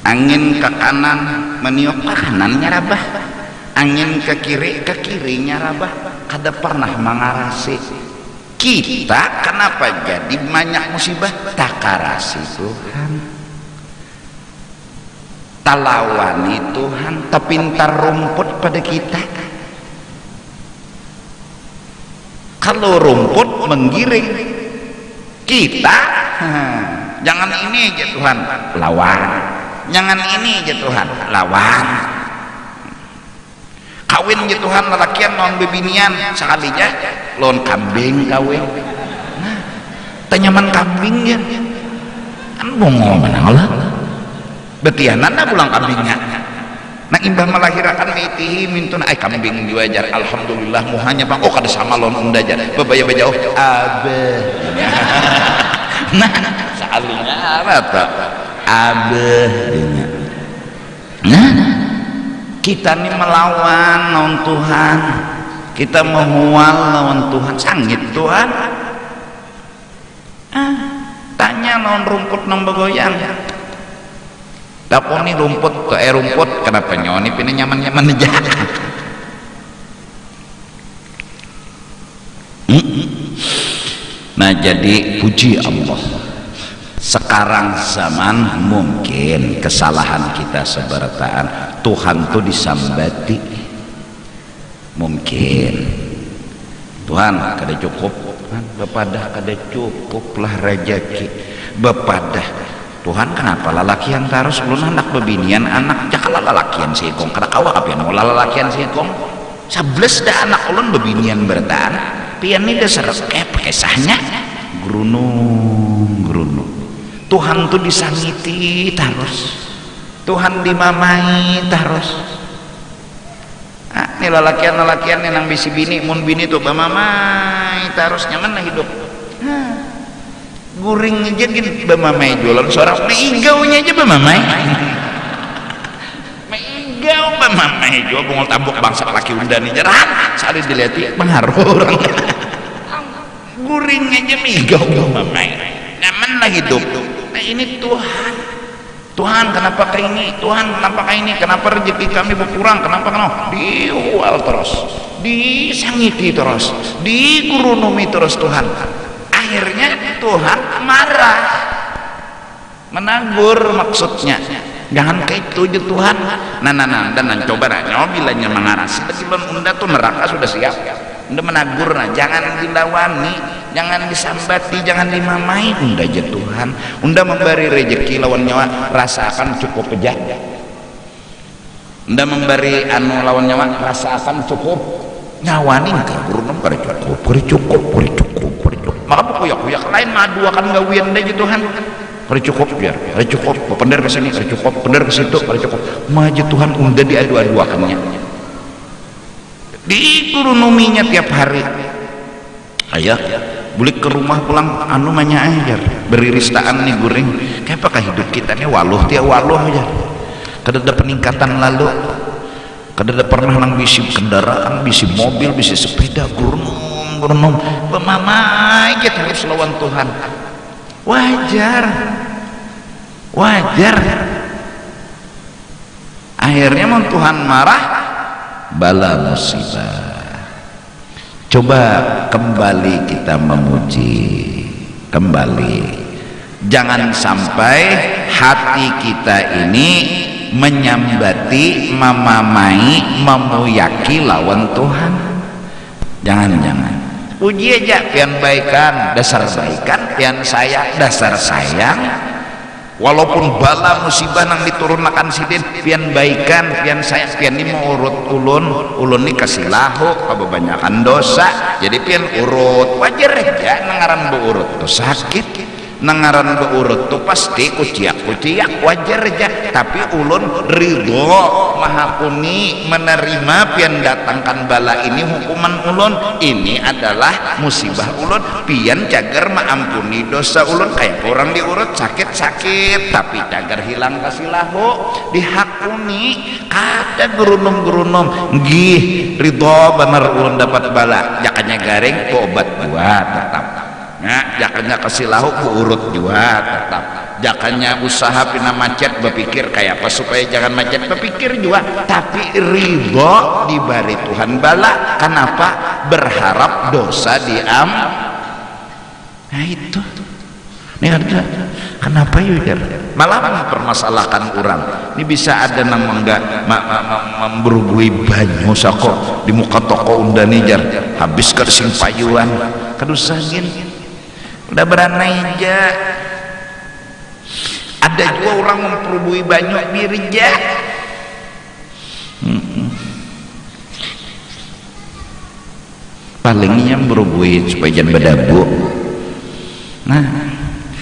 Angin ke kanan meniup ke kanannya rabah, angin ke kirinya rabah, kada pernah mengarasi. Kita kenapa jadi banyak musibah? Takarasi Tuhan, talawani Tuhan, tapintar rumput pada kita. Kalau rumput menggiring kita, jangan ini aja Tuhan lawan, jangan ini aja Tuhan lawan. Kawin aja Tuhan lelakian non bebinian sekalinya lon kambing kawin. Nah, tanyaman kambing ya kan bongol menang lah betianan dah pulang kambingnya. Nah imbah melahirkan itihi mintun ay kambing diwajar. Alhamdulillah muhanya bang oh kada sama lon undajar bebaya bejauh abeh. Nah sekalinya apa tak abeh. Nah kita nih melawan lawan Tuhan, kita memual lawan Tuhan, sangit Tuhan. Tanya lawan rumput nang begoyang. Daponi rumput ke rumput kenapa nyoni pindah nyaman-nyaman aja. Nah jadi puji Allah, sekarang zaman mungkin kesalahan kita seberataan Tuhan tuh disambati, mungkin Tuhan kada cukup bepadah kada cukup lah rejeki bepadah Tuhan kenapa lalakian terus belum anak bebinian anak jakala lalakian sikong kada kawa apa yang mau lalakian sikong 11 dah anak ulun bebinian bertahan pian ini dah serekep kisahnya grunung Tuhan tuh disangiti terus, Tuhan dimamai terus. Ini lalakian yang bisi bini mun bini tuh bamamai terus nyaman lah hidup. Guring aja gini bamamai jualan seorang meigaunya aja bamamai. Meigau bamamai jual bungol tambuk bangsa laki unda nih jarang sekali dilihat pengaruh orang. Guring aja meigau bamamai nyaman lah hidup. Nah ini Tuhan kenapa kayak ini, Tuhan kenapa kayak ini, kenapa rezeki kami berkurang, kenapa diual terus, disangiti terus, digurunumi terus Tuhan. Akhirnya Tuhan marah, menegur maksudnya. Jangan kayak itu aja Tuhan. Dan coba nanya bilanya mengarasi tapi unda tuh neraka sudah siap. Unda menegur, jangan dilawani, jangan disambati, jangan dimamai. Unda aja Tuhan, unda memberi rezeki lawan nyawa rasakan cukup aja. Unda memberi lawan nyawa rasakan cukup nyawani ke guru nomor cukup. Maka kuyak lain madu akan gawian aja Tuhan. Hari cukup biar, hari cukup, pendar ke sini, hari cukup, pendar ke situ, hari cukup. Maju Tuhan unda diadu-aduakannya. Dikurunuminya tiap hari. Ayah, boleh ke rumah pulang anu manya ajar, beriristaan nih guring. Kayak apakah hidup kita nih waluh tiap waluh aja. Kada ada peningkatan lalu. Kada ada pernah nang bisi kendaraan, bisi mobil, bisi sepeda, gurnung, bemamai kita harus lawan Tuhan. Wajar akhirnya Tuhan marah bala musibah. Coba kembali kita memuji kembali, jangan sampai hati kita ini menyambati, memamai, memuyaki lawan Tuhan. Jangan puji aja pian baikan dasar baikan, pian sayang dasar sayang. Walaupun bala musibah nang diturunkan sidin pian baikan pian sayang, pian ini mau urut ulun ini kasih lahu kebanyakan dosa, jadi pian urut wajar aja. Nangaran beurut tuh sakit, nangaran beurut tuh pasti kuciak wajar aja. Tapi ulun ridho mahapuni menerima pian datangkan bala ini hukuman ulun, ini adalah musibah ulun, pian cagar maampuni dosa ulun. Kayak orang diurut sakit tapi cagar hilang kasih lahu dihakuni kada gerunum gih ridho bener ulun dapat bala. Jakanya garing ku obat jua tetap, nah jakanya kasih lahu ku urut jua tetap, jakanya usaha pina macet berpikir kayak apa supaya jangan macet berpikir juga, tapi ridho dibari Tuhan bala. Kenapa? Berharap dosa diam. Nah itu ini ada kenapa ya malah mempermasalahkan orang ini. Bisa ada nang enggak memberubui banyu sako di muka toko undani jar habis kersing payuan kadusangin udah beranai aja. Ada juga orang memperubui banyu birja. Palingnya berubui supaya jangan berdabu. Nah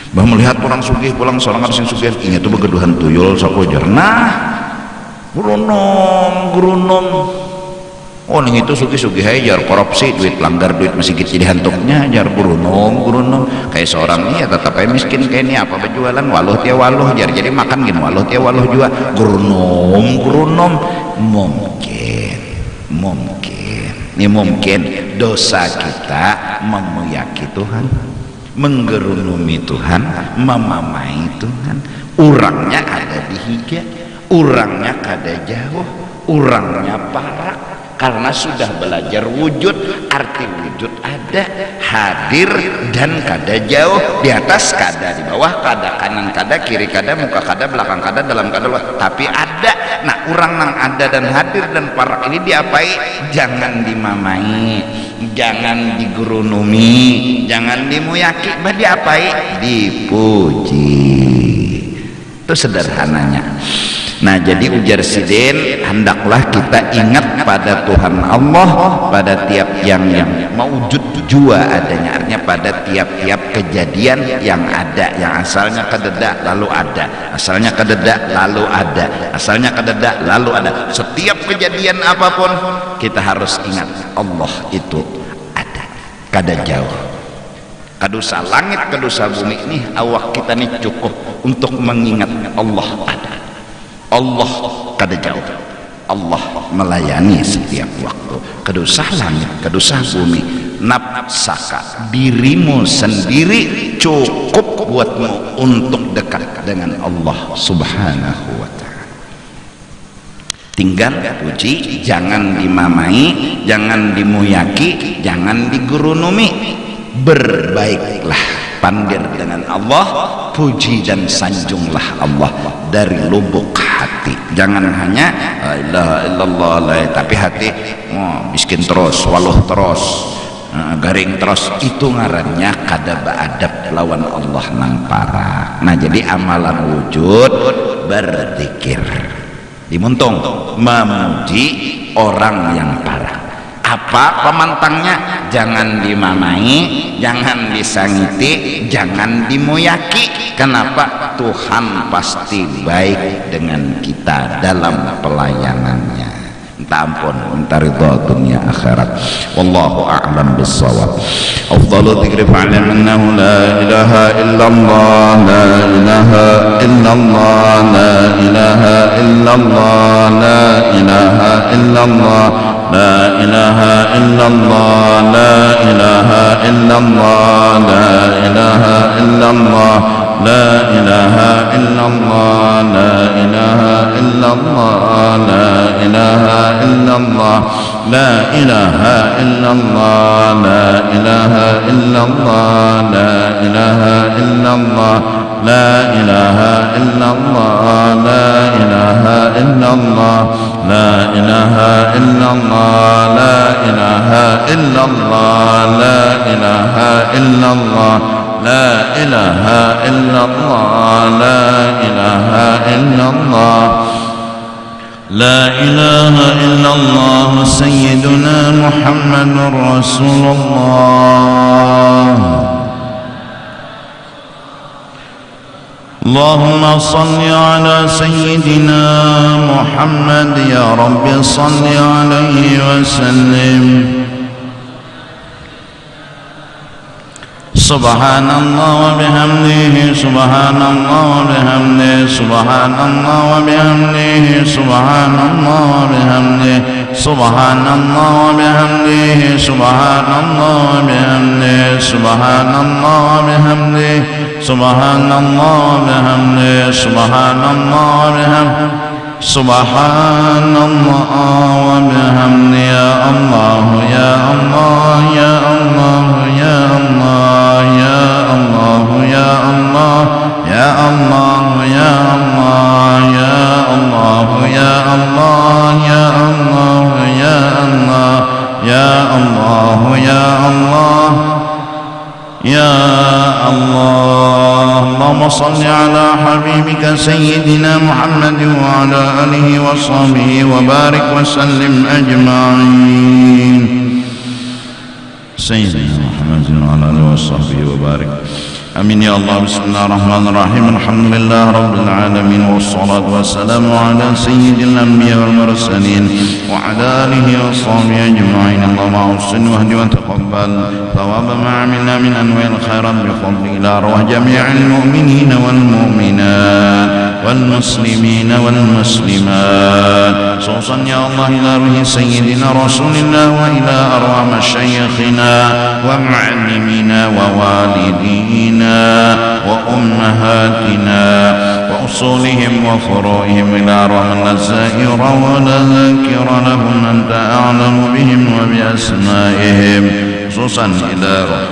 bah melihat orang sugih pulang sorangan sing sugih ingat tuh begeduhan tuyul sakojar. Nah gerunom oh ning itu sugih jar korupsi duit langgar duit masih jadi hantuknya jar gerunom kayak seorang ini ya tetap aja miskin kayak ini apa berjualan waluh tia waluh jar jadi makan gini waluh tia waluh juga gerunom mungkin dosa kita memuyaki Tuhan, menggerunumi Tuhan, memamai Tuhan. Urangnya ada di higa, urangnya kada jauh, urangnya parak, karena sudah belajar wujud. Arti wujud ada, hadir dan kada jauh, di atas kada, di bawah kada, kanan kada, kiri kada, muka kada, belakang kada, dalam kada, tapi ada. Nah urang nang ada dan hadir dan parak ini diapai? Jangan dimamai, jangan digurunumi, jangan dimuyaki, bah diapai? Dipuji. Itu sederhananya. Nah jadi ujar sidin, hendaklah kita ingat pada Tuhan Allah pada tiap yang mewujud jua adanya, artinya pada tiap-tiap kejadian yang ada, yang asalnya kededak lalu ada, asalnya kededak lalu ada, asalnya kededak lalu ada. Setiap kejadian apapun kita harus ingat Allah itu ada, kada jauh. Kadusa langit, kadusa bumi ini awak kita nih cukup untuk mengingat Allah ada. Allah kada jauh, Allah melayani setiap waktu. Kadusa langit, kadusa bumi, nafsaka dirimu sendiri cukup buatmu untuk dekat dengan Allah Subhanahu wa ta'ala. Tinggal puji, jangan dimamai, jangan dimuyaki, jangan digurunumi. Berbaiklah, pandir dengan Allah, puji dan sanjunglah Allah dari lubuk hati. Jangan hanya la ilaha illallah tapi hati miskin terus, waluh terus, garing terus, itu ngarannya kada beadab lawan Allah nang parah. Nah jadi amalan wujud berzikir, dimuntung memuji orang yang parah. Apa pemantangnya? Jangan dimamai, jangan disangiti, jangan dimuyaki. Kenapa? Tuhan pasti baik dengan kita dalam pelayanannya. Minta ampun, minta ridha dunia akhirat. Wallahu a'lam bissawab. Afdalu dzikri fa'lam annahu la ilaha illallah, la ilaha illallah, la ilaha illallah, la ilaha illallah, la ilaha illallah, la ilaha illallah, la ilaha illallah, la ilaha illallah, la ilaha illallah, la ilaha illallah, la ilaha illallah, la ilaha illallah, la ilaha illallah, la ilaha illallah, la ilaha إلا الله لا إله إلا الله لا إله إلا الله لا إله إلا الله لا إله إلا الله لا إله إلا الله لا إله إلا الله سيدنا محمد رسول الله اللهم صل على سيدنا محمد يا رب صل عليه وسلم سبحان الله وبحمده سبحان الله وبحمده سبحان الله وبحمده سبحان الله وبحمده سبحان الله وبحمده سبحان الله وبحمده سبحان الله وبحمده سبحان الله وبحمده سبحان الله وبحمده سبحان الله وبحمده يا الله يا الله يا الله يا الله يا الله يا الله يا الله يا الله يا الله يا الله يا الله يا الله يا الله يا الله يا الله اللهم صل على حبيبك سيدنا محمد وعلى آله وصحبه وبارك وسلم أجمعين سيدنا محمد وعلى آله وصحبه وبارك آمين يا الله بسم الله الرحمن الرحيم الحمد لله رب العالمين والصلاة والسلام على سيد الأنبياء والمرسلين وعلى آله وصحبه أجمعين اللهم أحسن واهد وتقبل ثواب ما عملنا من أنواع الخيرات بفضل إلى أرواح جميع المؤمنين والمؤمنات والمسلمين والمسلمات خصوصا يا الله إلى روح سيدنا رسول الله وإلى أرواح مشايخنا ومعلمينا ووالدينا وأمهاتنا وأصولهم وفروعهم إلى أرواح الزائر ولا ذاكر لهم أنت أعلم بهم وبأسمائهم خصوصا إلى روح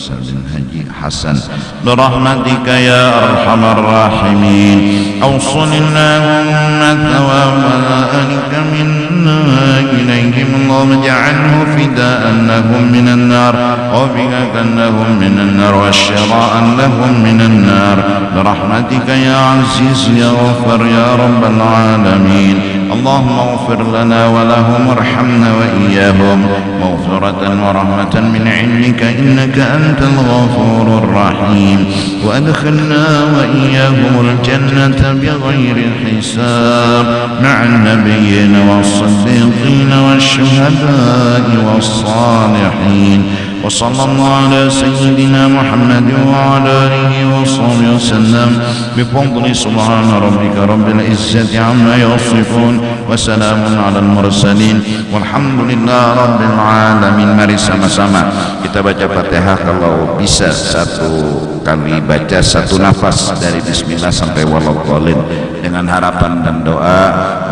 بن هجي حسن برحمتك يا أرحم الراحمين أوصل اللهم ثواب ذلك منا إليهم اللهم اجعله فداء لهم من النار وفداء لهم من النار وشراء لهم من النار برحمتك يا عزيز يا غفر يا رب العالمين اللهم اغفر لنا ولهم وارحمنا وإياهم مغفرة ورحمة من علمك إنك أنت الغفور الرحيم وأدخلنا وإياهم الجنة بغير حساب مع النبيين والصديقين والشهداء والصالحين وصلى الله على سيدنا محمد وعلى آله وصحبه وسلم بفضل سبحان ربك رب العزة عما يصفون وسلام على المرسلين والحمد لله رب العالمين. Mari sama-sama kita baca Fatihah, kalau bisa satu kali baca satu nafas dari bismillah sampai waladhdallin, dengan harapan dan doa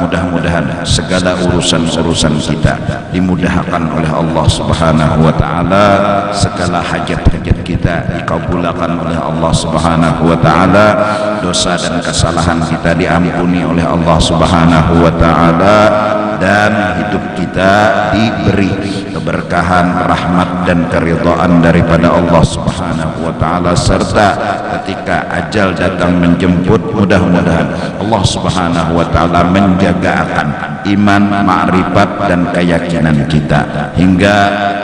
mudah-mudahan segala urusan-urusan kita dimudahkan oleh Allah Subhanahu wa taala, segala hajat-hajat kita dikabulkan oleh Allah Subhanahu wa taala, dosa dan kesalahan kita diampuni oleh Allah Subhanahu wa taala, dan hidup kita diberi keberkahan, rahmat dan keridhaan daripada Allah Subhanahu wa taala, serta ketika ajal datang menjemput mudah-mudahan Allah Subhanahu wa taala menjaga akan iman, ma'rifat dan keyakinan kita, hingga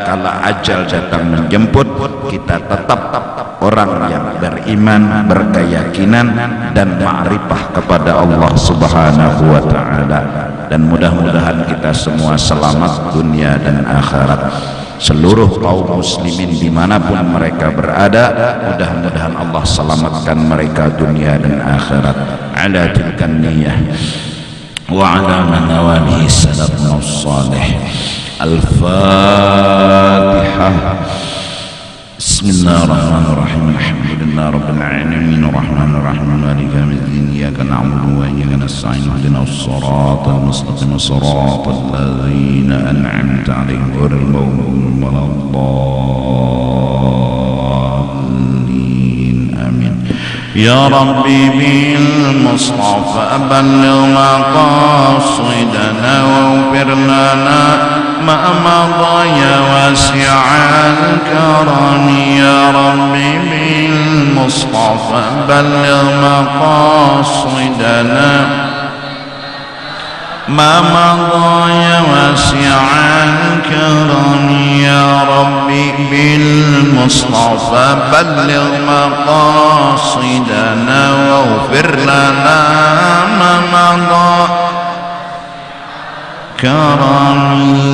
kala ajal datang menjemput kita tetap orang yang beriman, berkeyakinan dan ma'rifah kepada Allah Subhanahu wa taala. Dan mudah-mudahan kita semua selamat dunia dan akhirat. Seluruh kaum muslimin dimanapun mereka berada, mudah-mudahan Allah selamatkan mereka dunia dan akhirat. Ala tilkan niyah wa ala manawalihi salafna salih. Al-Fatihah. Bismillahirrahmanirrahim. Alhamdulillah rabbil alamin arrahmanir rahim maliki yaumiddin iyyaka na'budu wa iyyaka nasta'in ihdinas siratal mustaqim siratal ladzina an'amta 'alaihim ghairil maghdubi waladdallin. Amin. يا ربي بالمصطفى بلغ مقاصدنا واغفر لنا ما مضى يا واسع الكرم يا ربي بالمصطفى بلغ مقاصدنا ما مضى يا واسع الكرم يا ربي بالمصطفى بلغ مقاصدنا واغفر لنا ما مضى كرمي.